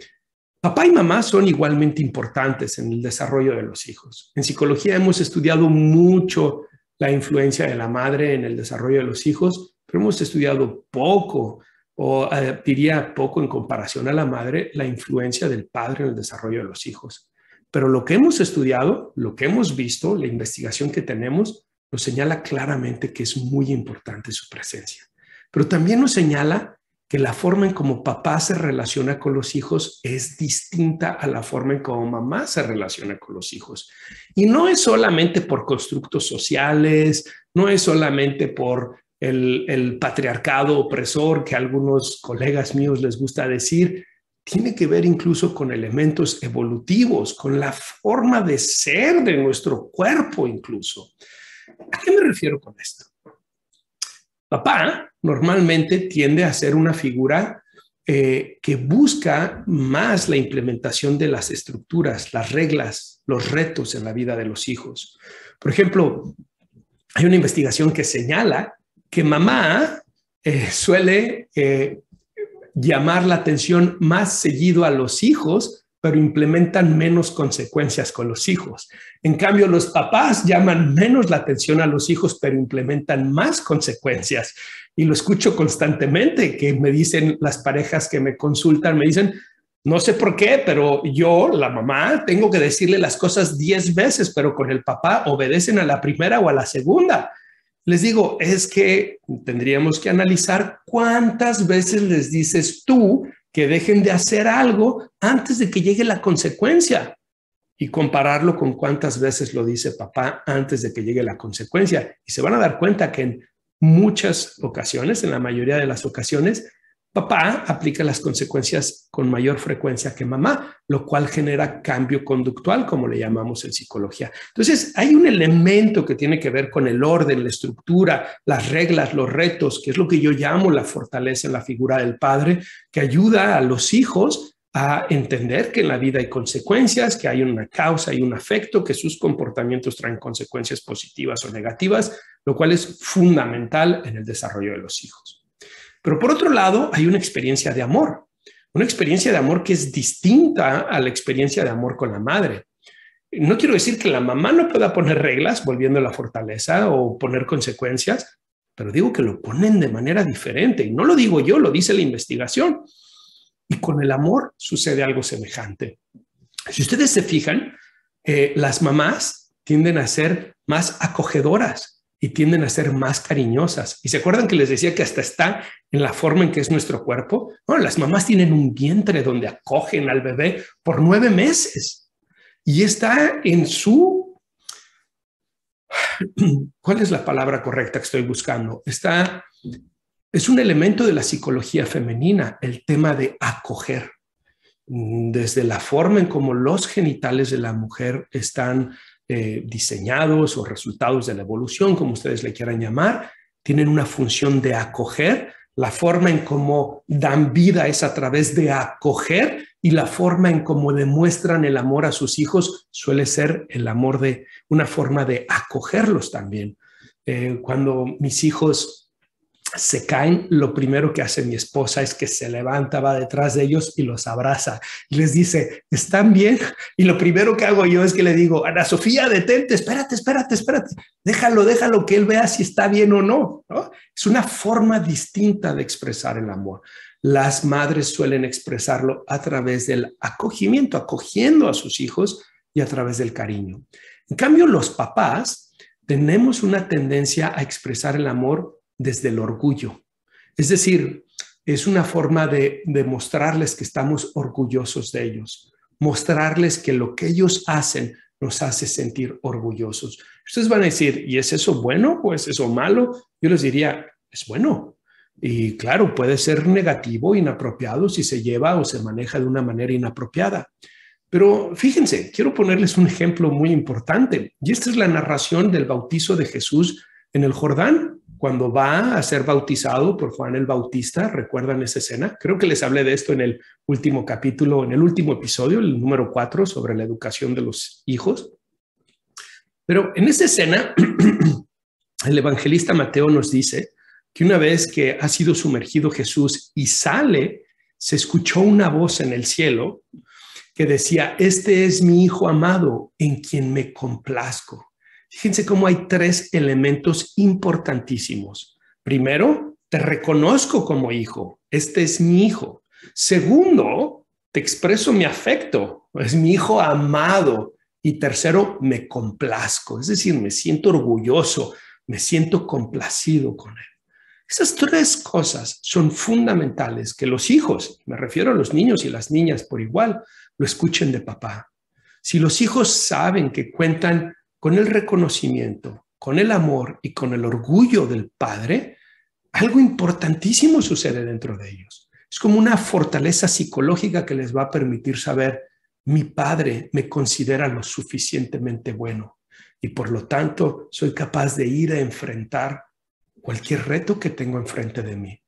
Papá y mamá son igualmente importantes en el desarrollo de los hijos. En psicología hemos estudiado mucho la influencia de la madre en el desarrollo de los hijos, pero hemos estudiado poco, o diría poco en comparación a la madre, la influencia del padre en el desarrollo de los hijos. Pero lo que hemos estudiado, lo que hemos visto, la investigación que tenemos, nos señala claramente que es muy importante su presencia. Pero también nos señala que la forma en cómo papá se relaciona con los hijos es distinta a la forma en cómo mamá se relaciona con los hijos. Y no es solamente por constructos sociales, no es solamente por el patriarcado opresor que a algunos colegas míos les gusta decir, tiene que ver incluso con elementos evolutivos, con la forma de ser de nuestro cuerpo incluso. ¿A qué me refiero con esto? Papá normalmente tiende a ser una figura que busca más la implementación de las estructuras, las reglas, los retos en la vida de los hijos. Por ejemplo, hay una investigación que señala que mamá suele llamar la atención más seguido a los hijos, pero implementan menos consecuencias con los hijos. En cambio, los papás llaman menos la atención a los hijos, pero implementan más consecuencias. Y lo escucho constantemente, que me dicen las parejas que me consultan, me dicen, no sé por qué, pero yo, la mamá, tengo que decirle las cosas 10 veces, pero con el papá obedecen a la primera o a la segunda. Les digo, es que tendríamos que analizar cuántas veces les dices tú que dejen de hacer algo antes de que llegue la consecuencia y compararlo con cuántas veces lo dice papá antes de que llegue la consecuencia. Y se van a dar cuenta que en muchas ocasiones, en la mayoría de las ocasiones, papá aplica las consecuencias con mayor frecuencia que mamá, lo cual genera cambio conductual, como le llamamos en psicología. Entonces, hay un elemento que tiene que ver con el orden, la estructura, las reglas, los retos, que es lo que yo llamo la fortaleza en la figura del padre, que ayuda a los hijos a entender que en la vida hay consecuencias, que hay una causa y un afecto, que sus comportamientos traen consecuencias positivas o negativas, lo cual es fundamental en el desarrollo de los hijos. Pero por otro lado, hay una experiencia de amor que es distinta a la experiencia de amor con la madre. No quiero decir que la mamá no pueda poner reglas, volviendo a la fortaleza o poner consecuencias, pero digo que lo ponen de manera diferente. Y no lo digo yo, lo dice la investigación. Y con el amor sucede algo semejante. Si ustedes se fijan, las mamás tienden a ser más acogedoras y tienden a ser más cariñosas. ¿Y se acuerdan que les decía que hasta está en la forma en que es nuestro cuerpo? Bueno, las mamás tienen un vientre donde acogen al bebé por 9 meses y está en su... ¿Cuál es la palabra correcta que estoy buscando? Es un elemento de la psicología femenina, el tema de acoger. Desde la forma en cómo los genitales de la mujer están diseñados o resultados de la evolución, como ustedes le quieran llamar, tienen una función de acoger. La forma en cómo dan vida es a través de acoger y la forma en cómo demuestran el amor a sus hijos suele ser el amor de una forma de acogerlos también. Cuando mis hijos se caen, lo primero que hace mi esposa es que se levanta, va detrás de ellos y los abraza y les dice, ¿están bien? Y lo primero que hago yo es que le digo, Ana Sofía, detente, espérate, déjalo que él vea si está bien o no, ¿no? Es una forma distinta de expresar el amor. Las madres suelen expresarlo a través del acogimiento, acogiendo a sus hijos y a través del cariño. En cambio, los papás tenemos una tendencia a expresar el amor desde el orgullo. Es decir, es una forma de mostrarles que estamos orgullosos de ellos, mostrarles que lo que ellos hacen nos hace sentir orgullosos. Ustedes van a decir, ¿y es eso bueno o es eso malo? Yo les diría, es bueno. Y claro, puede ser negativo, inapropiado si se lleva o se maneja de una manera inapropiada. Pero fíjense, quiero ponerles un ejemplo muy importante. Y esta es la narración del bautizo de Jesús en el Jordán, cuando va a ser bautizado por Juan el Bautista. ¿Recuerdan esa escena? Creo que les hablé de esto en el último capítulo, en el último episodio, el número 4, sobre la educación de los hijos. Pero en esa escena, el evangelista Mateo nos dice que una vez que ha sido sumergido Jesús y sale, se escuchó una voz en el cielo que decía, este es mi hijo amado en quien me complazco. Fíjense cómo hay tres elementos importantísimos. Primero, te reconozco como hijo. Este es mi hijo. Segundo, te expreso mi afecto. Es mi hijo amado. Y tercero, me complazco. Es decir, me siento orgulloso, me siento complacido con él. Esas tres cosas son fundamentales que los hijos, me refiero a los niños y las niñas por igual, lo escuchen de papá. Si los hijos saben que cuentan con el reconocimiento, con el amor y con el orgullo del padre, algo importantísimo sucede dentro de ellos. Es como una fortaleza psicológica que les va a permitir saber, mi padre me considera lo suficientemente bueno y por lo tanto soy capaz de ir a enfrentar cualquier reto que tengo enfrente de mí.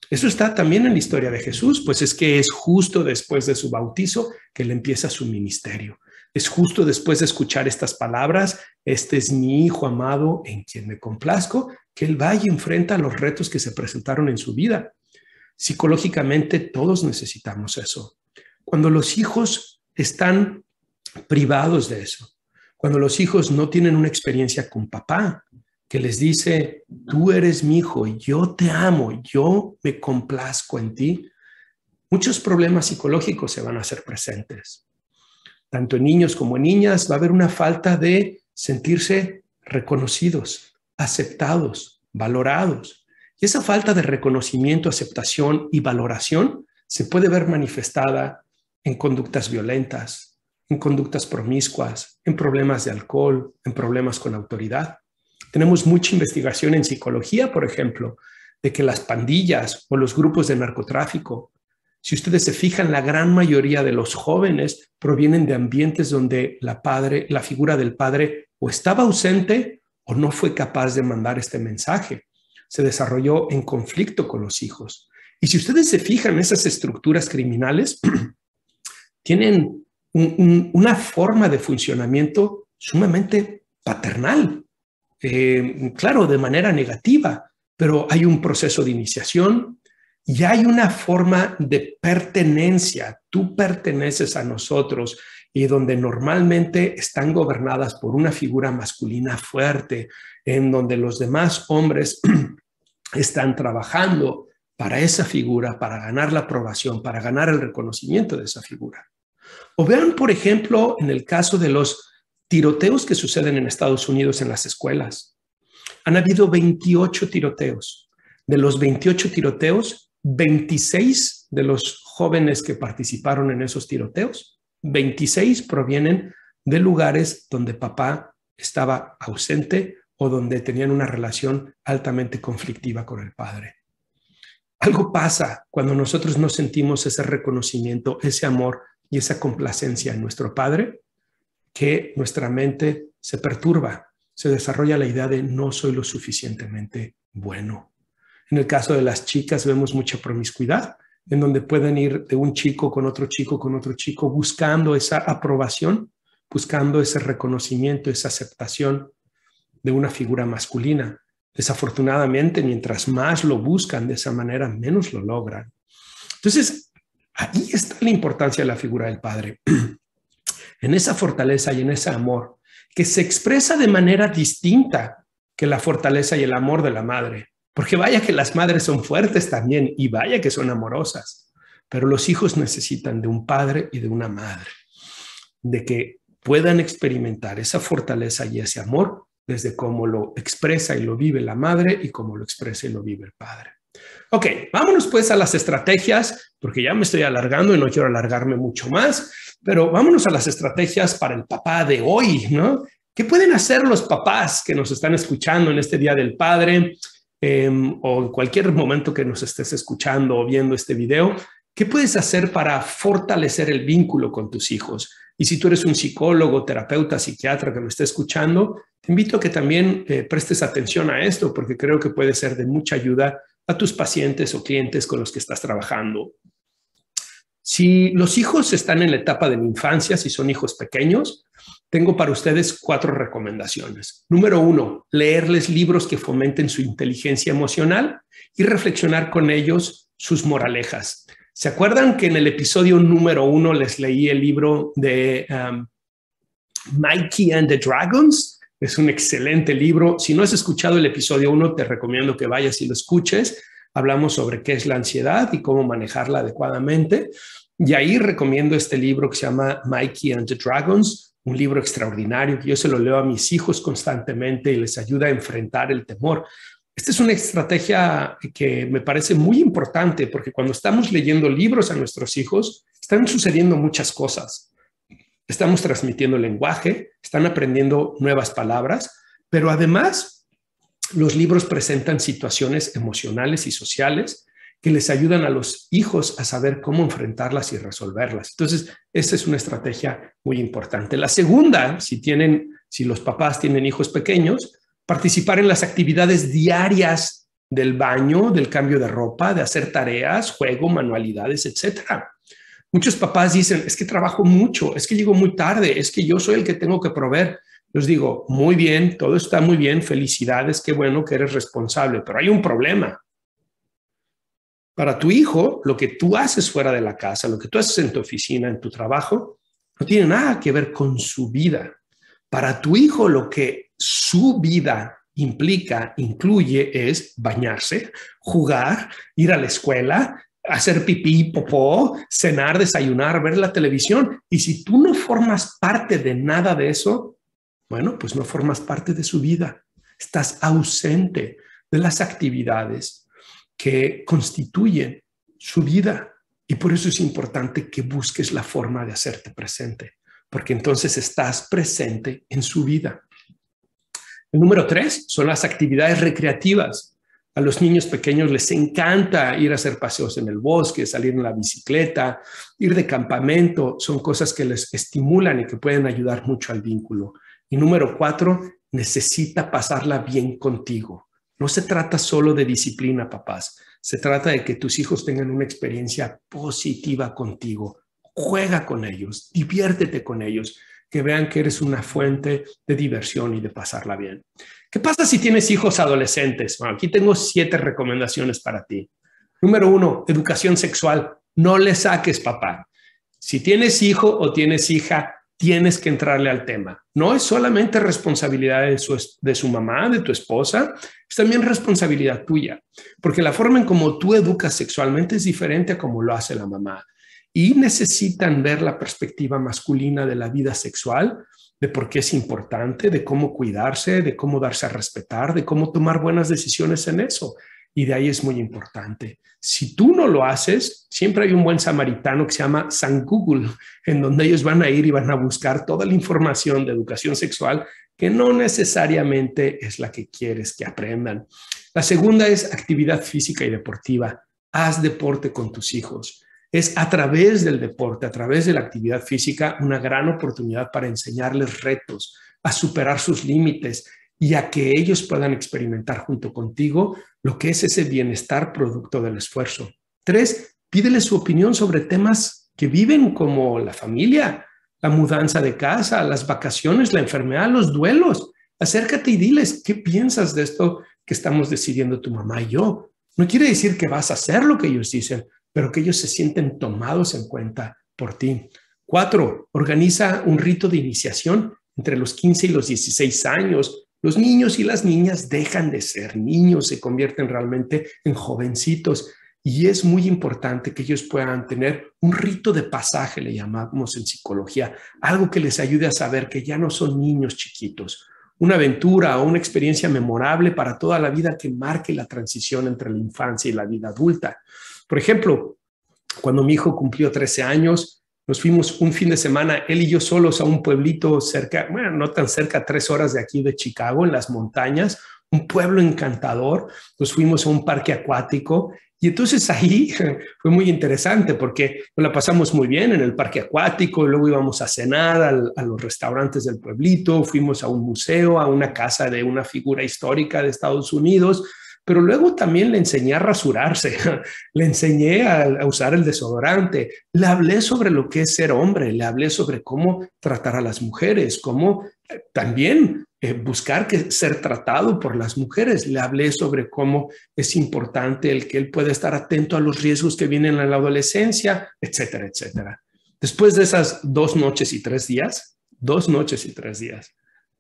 Eso está también en la historia de Jesús, pues es que es justo después de su bautizo que él empieza su ministerio. Es justo después de escuchar estas palabras, este es mi hijo amado en quien me complazco, que él va y enfrenta los retos que se presentaron en su vida. Psicológicamente todos necesitamos eso. Cuando los hijos están privados de eso, cuando los hijos no tienen una experiencia con papá, que les dice, tú eres mi hijo, yo te amo, yo me complazco en ti, muchos problemas psicológicos se van a hacer presentes. Tanto en niños como en niñas va a haber una falta de sentirse reconocidos, aceptados, valorados. Y esa falta de reconocimiento, aceptación y valoración se puede ver manifestada en conductas violentas, en conductas promiscuas, en problemas de alcohol, en problemas con autoridad. Tenemos mucha investigación en psicología, por ejemplo, de que las pandillas o los grupos de narcotráfico, si ustedes se fijan, la gran mayoría de los jóvenes provienen de ambientes donde la figura del padre o estaba ausente o no fue capaz de mandar este mensaje. Se desarrolló en conflicto con los hijos. Y si ustedes se fijan, esas estructuras criminales tienen una forma de funcionamiento sumamente paternal. Claro, de manera negativa, pero hay un proceso de iniciación y hay una forma de pertenencia. Tú perteneces a nosotros y donde normalmente están gobernadas por una figura masculina fuerte, en donde los demás hombres están trabajando para esa figura, para ganar la aprobación, para ganar el reconocimiento de esa figura. O vean, por ejemplo, en el caso de los tiroteos que suceden en Estados Unidos en las escuelas. Han habido 28 tiroteos. De los 28 tiroteos, 26 de los jóvenes que participaron en esos tiroteos, 26 provienen de lugares donde papá estaba ausente o donde tenían una relación altamente conflictiva con el padre. Algo pasa cuando nosotros no sentimos ese reconocimiento, ese amor y esa complacencia en nuestro padre, que nuestra mente se perturba, se desarrolla la idea de no soy lo suficientemente bueno. En el caso de las chicas vemos mucha promiscuidad, en donde pueden ir de un chico con otro chico, buscando esa aprobación, buscando ese reconocimiento, esa aceptación de una figura masculina. Desafortunadamente, mientras más lo buscan de esa manera, menos lo logran. Entonces, ahí está la importancia de la figura del padre. En esa fortaleza y en ese amor que se expresa de manera distinta que la fortaleza y el amor de la madre. Porque vaya que las madres son fuertes también y vaya que son amorosas. Pero los hijos necesitan de un padre y de una madre, de que puedan experimentar esa fortaleza y ese amor desde cómo lo expresa y lo vive la madre y cómo lo expresa y lo vive el padre. Ok, vámonos pues a las estrategias, porque ya me estoy alargando y no quiero alargarme mucho más, pero vámonos a las estrategias para el papá de hoy, ¿no? ¿Qué pueden hacer los papás que nos están escuchando en este Día del Padre o en cualquier momento que nos estés escuchando o viendo este video? ¿Qué puedes hacer para fortalecer el vínculo con tus hijos? Y si tú eres un psicólogo, terapeuta, psiquiatra que me esté escuchando, te invito a que también prestes atención a esto, porque creo que puede ser de mucha ayuda a tus pacientes o clientes con los que estás trabajando. Si los hijos están en la etapa de la infancia, si son hijos pequeños, tengo para ustedes 4 recomendaciones. Número 1, leerles libros que fomenten su inteligencia emocional y reflexionar con ellos sus moralejas. ¿Se acuerdan que en el episodio número 1 les leí el libro de Mikey and the Dragons? Es un excelente libro. Si no has escuchado el episodio 1, te recomiendo que vayas y lo escuches. Hablamos sobre qué es la ansiedad y cómo manejarla adecuadamente. Y ahí recomiendo este libro que se llama Mikey and the Dragons, un libro extraordinario que yo se lo leo a mis hijos constantemente y les ayuda a enfrentar el temor. Esta es una estrategia que me parece muy importante porque cuando estamos leyendo libros a nuestros hijos, están sucediendo muchas cosas. Estamos transmitiendo lenguaje, están aprendiendo nuevas palabras, pero además los libros presentan situaciones emocionales y sociales que les ayudan a los hijos a saber cómo enfrentarlas y resolverlas. Entonces, esta es una estrategia muy importante. La segunda, si los papás tienen hijos pequeños, participar en las actividades diarias del baño, del cambio de ropa, de hacer tareas, juego, manualidades, etcétera. Muchos papás dicen, es que trabajo mucho, es que llego muy tarde, es que yo soy el que tengo que proveer. Les digo, muy bien, todo está muy bien, felicidades, qué bueno que eres responsable, pero hay un problema. Para tu hijo, lo que tú haces fuera de la casa, lo que tú haces en tu oficina, en tu trabajo, no tiene nada que ver con su vida. Para tu hijo, lo que su vida incluye es bañarse, jugar, ir a la escuela, hacer pipí, popó, cenar, desayunar, ver la televisión. Y si tú no formas parte de nada de eso, bueno, pues no formas parte de su vida. Estás ausente de las actividades que constituyen su vida. Y por eso es importante que busques la forma de hacerte presente, porque entonces estás presente en su vida. El número 3 son las actividades recreativas. A los niños pequeños les encanta ir a hacer paseos en el bosque, salir en la bicicleta, ir de campamento. Son cosas que les estimulan y que pueden ayudar mucho al vínculo. Y número 4, necesita pasarla bien contigo. No se trata solo de disciplina, papás. Se trata de que tus hijos tengan una experiencia positiva contigo. Juega con ellos, diviértete con ellos, que vean que eres una fuente de diversión y de pasarla bien. ¿Qué pasa si tienes hijos adolescentes? Bueno, aquí tengo 7 recomendaciones para ti. Número 1, educación sexual. No le saques, papá. Si tienes hijo o tienes hija, tienes que entrarle al tema. No es solamente responsabilidad de su mamá, de tu esposa, es también responsabilidad tuya, porque la forma en cómo tú educas sexualmente es diferente a cómo lo hace la mamá. Y necesitan ver la perspectiva masculina de la vida sexual, de por qué es importante, de cómo cuidarse, de cómo darse a respetar, de cómo tomar buenas decisiones en eso. Y de ahí es muy importante. Si tú no lo haces, siempre hay un buen samaritano que se llama San Google, en donde ellos van a ir y van a buscar toda la información de educación sexual que no necesariamente es la que quieres que aprendan. La segunda es actividad física y deportiva. Haz deporte con tus hijos. Es a través del deporte, a través de la actividad física, una gran oportunidad para enseñarles retos, a superar sus límites y a que ellos puedan experimentar junto contigo lo que es ese bienestar producto del esfuerzo. 3, pídeles su opinión sobre temas que viven como la familia, la mudanza de casa, las vacaciones, la enfermedad, los duelos. Acércate y diles, ¿qué piensas de esto que estamos decidiendo tu mamá y yo? No quiere decir que vas a hacer lo que ellos dicen, pero que ellos se sienten tomados en cuenta por ti. 4, organiza un rito de iniciación entre los 15 y los 16 años. Los niños y las niñas dejan de ser niños, se convierten realmente en jovencitos. Y es muy importante que ellos puedan tener un rito de pasaje, le llamamos en psicología, algo que les ayude a saber que ya no son niños chiquitos. Una aventura o una experiencia memorable para toda la vida que marque la transición entre la infancia y la vida adulta. Por ejemplo, cuando mi hijo cumplió 13 años, nos fuimos un fin de semana, él y yo solos, a un pueblito cerca, bueno, no tan cerca, 3 horas de aquí de Chicago, en las montañas, un pueblo encantador. Nos fuimos a un parque acuático y entonces ahí fue muy interesante porque nos la pasamos muy bien en el parque acuático, luego íbamos a cenar a los restaurantes del pueblito, fuimos a un museo, a una casa de una figura histórica de Estados Unidos, pero luego también le enseñé a rasurarse, le enseñé a usar el desodorante, le hablé sobre lo que es ser hombre, le hablé sobre cómo tratar a las mujeres, cómo también buscar ser tratado por las mujeres. Le hablé sobre cómo es importante el que él pueda estar atento a los riesgos que vienen en la adolescencia, etcétera, etcétera. Después de esas 2 noches y 3 días,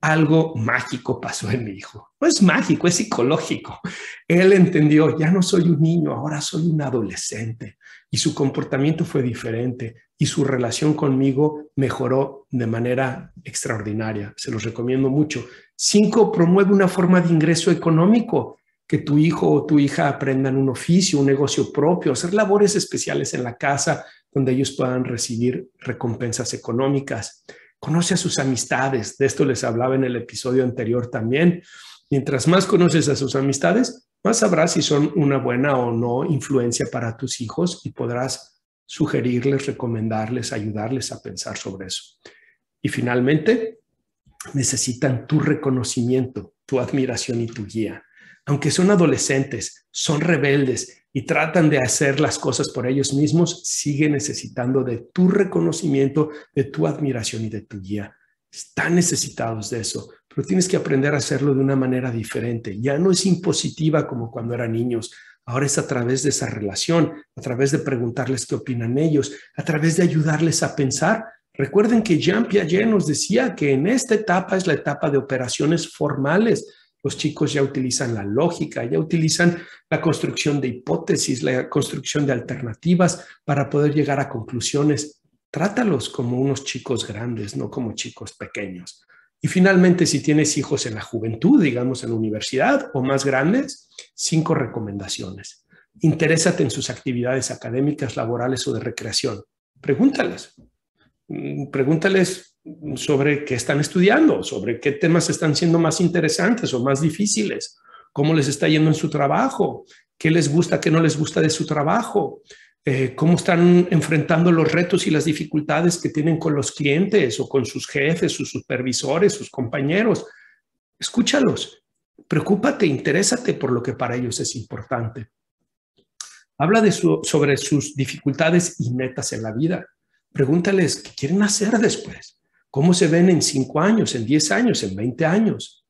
algo mágico pasó en mi hijo. No es mágico, es psicológico. Él entendió, ya no soy un niño, ahora soy un adolescente. Y su comportamiento fue diferente y su relación conmigo mejoró de manera extraordinaria. Se los recomiendo mucho. 5, promueve una forma de ingreso económico. Que tu hijo o tu hija aprendan un oficio, un negocio propio, hacer labores especiales en la casa donde ellos puedan recibir recompensas económicas. Conoce a sus amistades. De esto les hablaba en el episodio anterior también. Mientras más conoces a sus amistades, más sabrás si son una buena o no influencia para tus hijos y podrás sugerirles, recomendarles, ayudarles a pensar sobre eso. Y finalmente, necesitan tu reconocimiento, tu admiración y tu guía. Aunque son adolescentes, son rebeldes y tratan de hacer las cosas por ellos mismos, siguen necesitando de tu reconocimiento, de tu admiración y de tu guía. Están necesitados de eso, pero tienes que aprender a hacerlo de una manera diferente. Ya no es impositiva como cuando eran niños. Ahora es a través de esa relación, a través de preguntarles qué opinan ellos, a través de ayudarles a pensar. Recuerden que Jean Piaget nos decía que en esta etapa es la etapa de operaciones formales. Los chicos ya utilizan la lógica, ya utilizan la construcción de hipótesis, la construcción de alternativas para poder llegar a conclusiones. Trátalos como unos chicos grandes, no como chicos pequeños. Y finalmente, si tienes hijos en la juventud, digamos en la universidad o más grandes, 5 recomendaciones. Interésate en sus actividades académicas, laborales o de recreación. Pregúntales sobre qué están estudiando, sobre qué temas están siendo más interesantes o más difíciles, cómo les está yendo en su trabajo, qué les gusta, qué no les gusta de su trabajo, cómo están enfrentando los retos y las dificultades que tienen con los clientes o con sus jefes, sus supervisores, sus compañeros. Escúchalos, preocúpate, interésate por lo que para ellos es importante. Habla sobre sus dificultades y metas en la vida. Pregúntales qué quieren hacer después. ¿Cómo se ven en 5 años, en 10 años, en 20 años?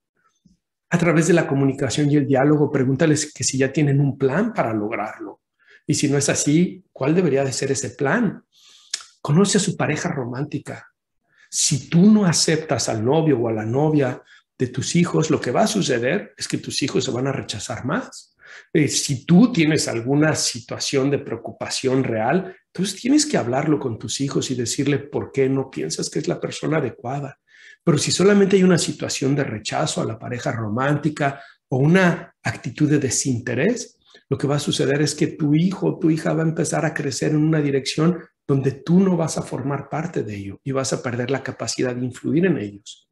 A través de la comunicación y el diálogo, pregúntales que si ya tienen un plan para lograrlo. Y si no es así, ¿cuál debería de ser ese plan? Conoce a su pareja romántica. Si tú no aceptas al novio o a la novia de tus hijos, lo que va a suceder es que tus hijos se van a rechazar más. Si tú tienes alguna situación de preocupación real, entonces tienes que hablarlo con tus hijos y decirle por qué no piensas que es la persona adecuada. Pero si solamente hay una situación de rechazo a la pareja romántica o una actitud de desinterés, lo que va a suceder es que tu hijo o tu hija va a empezar a crecer en una dirección donde tú no vas a formar parte de ello y vas a perder la capacidad de influir en ellos.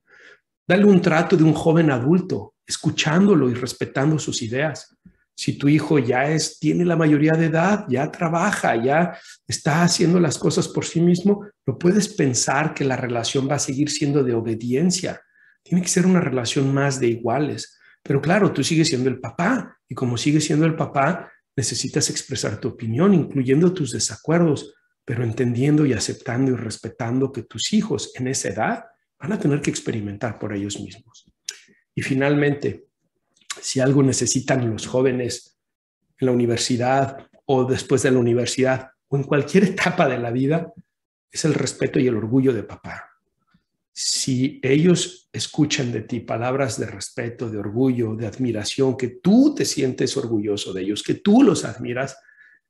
Dale un trato de un joven adulto, escuchándolo y respetando sus ideas. Si tu hijo ya tiene la mayoría de edad, ya trabaja, ya está haciendo las cosas por sí mismo, no puedes pensar que la relación va a seguir siendo de obediencia. Tiene que ser una relación más de iguales. Pero claro, tú sigues siendo el papá y como sigues siendo el papá, necesitas expresar tu opinión, incluyendo tus desacuerdos, pero entendiendo y aceptando y respetando que tus hijos en esa edad van a tener que experimentar por ellos mismos. Y finalmente, si algo necesitan los jóvenes en la universidad o después de la universidad o en cualquier etapa de la vida, es el respeto y el orgullo de papá. Si ellos escuchan de ti palabras de respeto, de orgullo, de admiración, que tú te sientes orgulloso de ellos, que tú los admiras,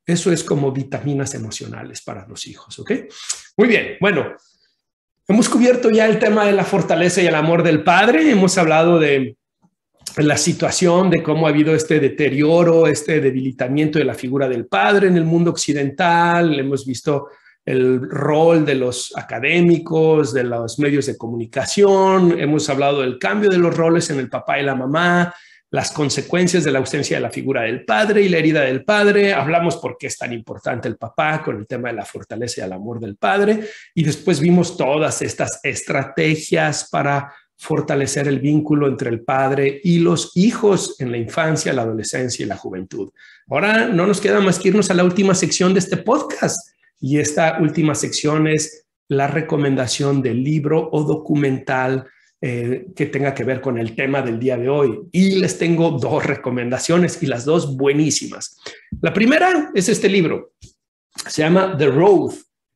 eso es como vitaminas emocionales para los hijos, ¿ok? Muy bien, bueno, hemos cubierto ya el tema de la fortaleza y el amor del padre, hemos hablado de la situación, de cómo ha habido este deterioro, este debilitamiento de la figura del padre en el mundo occidental, hemos visto el rol de los académicos, de los medios de comunicación, hemos hablado del cambio de los roles en el papá y la mamá, las consecuencias de la ausencia de la figura del padre y la herida del padre, hablamos por qué es tan importante el papá con el tema de la fortaleza y el amor del padre, y después vimos todas estas estrategias para fortalecer el vínculo entre el padre y los hijos en la infancia, la adolescencia y la juventud. Ahora no nos queda más que irnos a la última sección de este podcast. Y esta última sección es la recomendación del libro o documental que tenga que ver con el tema del día de hoy. Y les tengo dos recomendaciones y las dos buenísimas. La primera es este libro. Se llama The Road,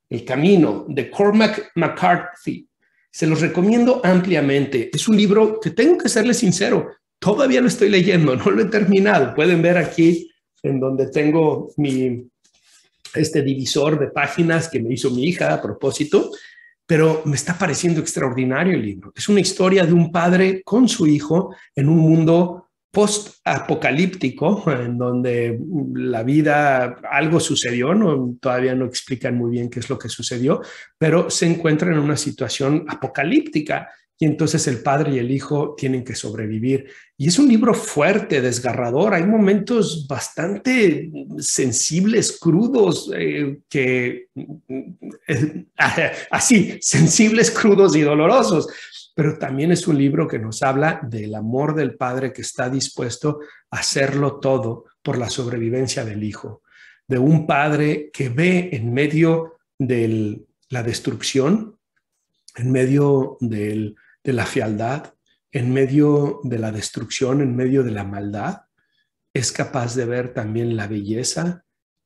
El Camino, de Cormac McCarthy. Se los recomiendo ampliamente. Es un libro que tengo que serles sincero, todavía lo estoy leyendo, no lo he terminado. Pueden ver aquí en donde tengo este divisor de páginas que me hizo mi hija a propósito, pero me está pareciendo extraordinario el libro. Es una historia de un padre con su hijo en un mundo post-apocalíptico, en donde la vida, algo sucedió, todavía no explican muy bien qué es lo que sucedió, pero se encuentran en una situación apocalíptica y entonces el padre y el hijo tienen que sobrevivir. Y es un libro fuerte, desgarrador. Hay momentos bastante sensibles, crudos, así, sensibles, crudos y dolorosos. Pero también es un libro que nos habla del amor del padre que está dispuesto a hacerlo todo por la sobrevivencia del hijo. De un padre que ve en medio de la destrucción, en medio de la fealdad, en medio de la destrucción, en medio de la maldad, es capaz de ver también la belleza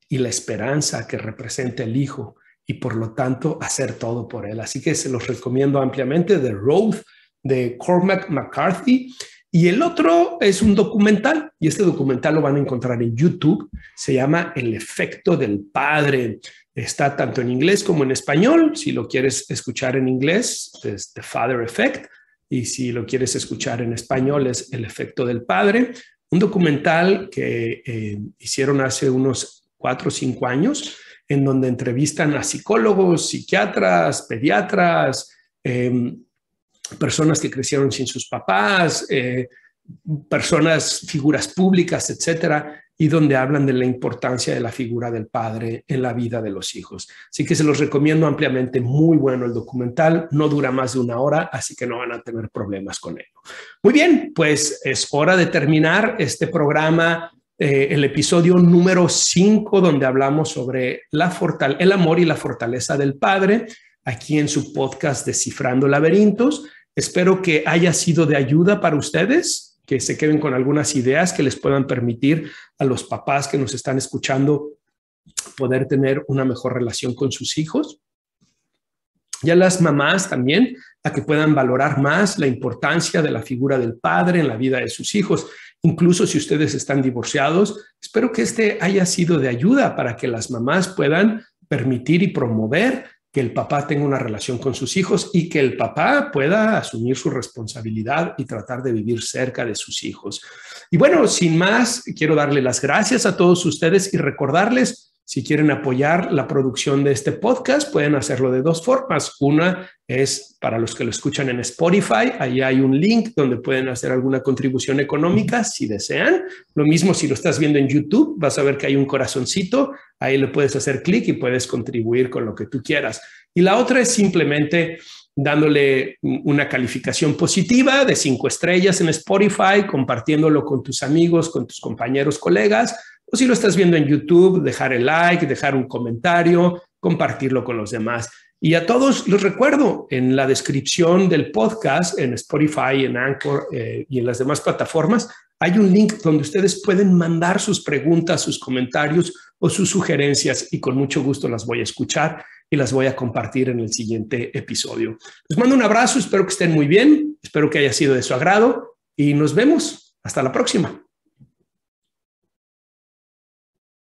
y la esperanza que representa el hijo y por lo tanto hacer todo por él. Así que se los recomiendo ampliamente, The Road de Cormac McCarthy. Y el otro es un documental, y este documental lo van a encontrar en YouTube. Se llama El Efecto del Padre. Está tanto en inglés como en español. Si lo quieres escuchar en inglés, es The Father Effect. Y si lo quieres escuchar en español, es El Efecto del Padre. Un documental que hicieron hace unos 4 o 5 años, en donde entrevistan a psicólogos, psiquiatras, pediatras, personas que crecieron sin sus papás, personas, figuras públicas, etcétera, y donde hablan de la importancia de la figura del padre en la vida de los hijos. Así que se los recomiendo ampliamente. Muy bueno el documental, no dura más de 1 hora, así que no van a tener problemas con él. Muy bien, pues es hora de terminar este programa, el episodio número 5, donde hablamos sobre el amor y la fortaleza del padre, aquí en su podcast Descifrando Laberintos. Espero que haya sido de ayuda para ustedes, que se queden con algunas ideas que les puedan permitir a los papás que nos están escuchando poder tener una mejor relación con sus hijos. Y a las mamás también, a que puedan valorar más la importancia de la figura del padre en la vida de sus hijos. Incluso si ustedes están divorciados, espero que este haya sido de ayuda para que las mamás puedan permitir y promover que el papá tenga una relación con sus hijos y que el papá pueda asumir su responsabilidad y tratar de vivir cerca de sus hijos. Y bueno, sin más, quiero darle las gracias a todos ustedes y recordarles, si quieren apoyar la producción de este podcast, pueden hacerlo de 2 formas. Una es para los que lo escuchan en Spotify. Ahí hay un link donde pueden hacer alguna contribución económica si desean. Lo mismo si lo estás viendo en YouTube, vas a ver que hay un corazoncito. Ahí le puedes hacer clic y puedes contribuir con lo que tú quieras. Y la otra es simplemente dándole una calificación positiva de 5 estrellas en Spotify, compartiéndolo con tus amigos, con tus compañeros, colegas. O si lo estás viendo en YouTube, dejar el like, dejar un comentario, compartirlo con los demás. Y a todos les recuerdo, en la descripción del podcast, en Spotify, en Anchor y en las demás plataformas, hay un link donde ustedes pueden mandar sus preguntas, sus comentarios o sus sugerencias y con mucho gusto las voy a escuchar y las voy a compartir en el siguiente episodio. Les mando un abrazo, espero que estén muy bien, espero que haya sido de su agrado y nos vemos. Hasta la próxima.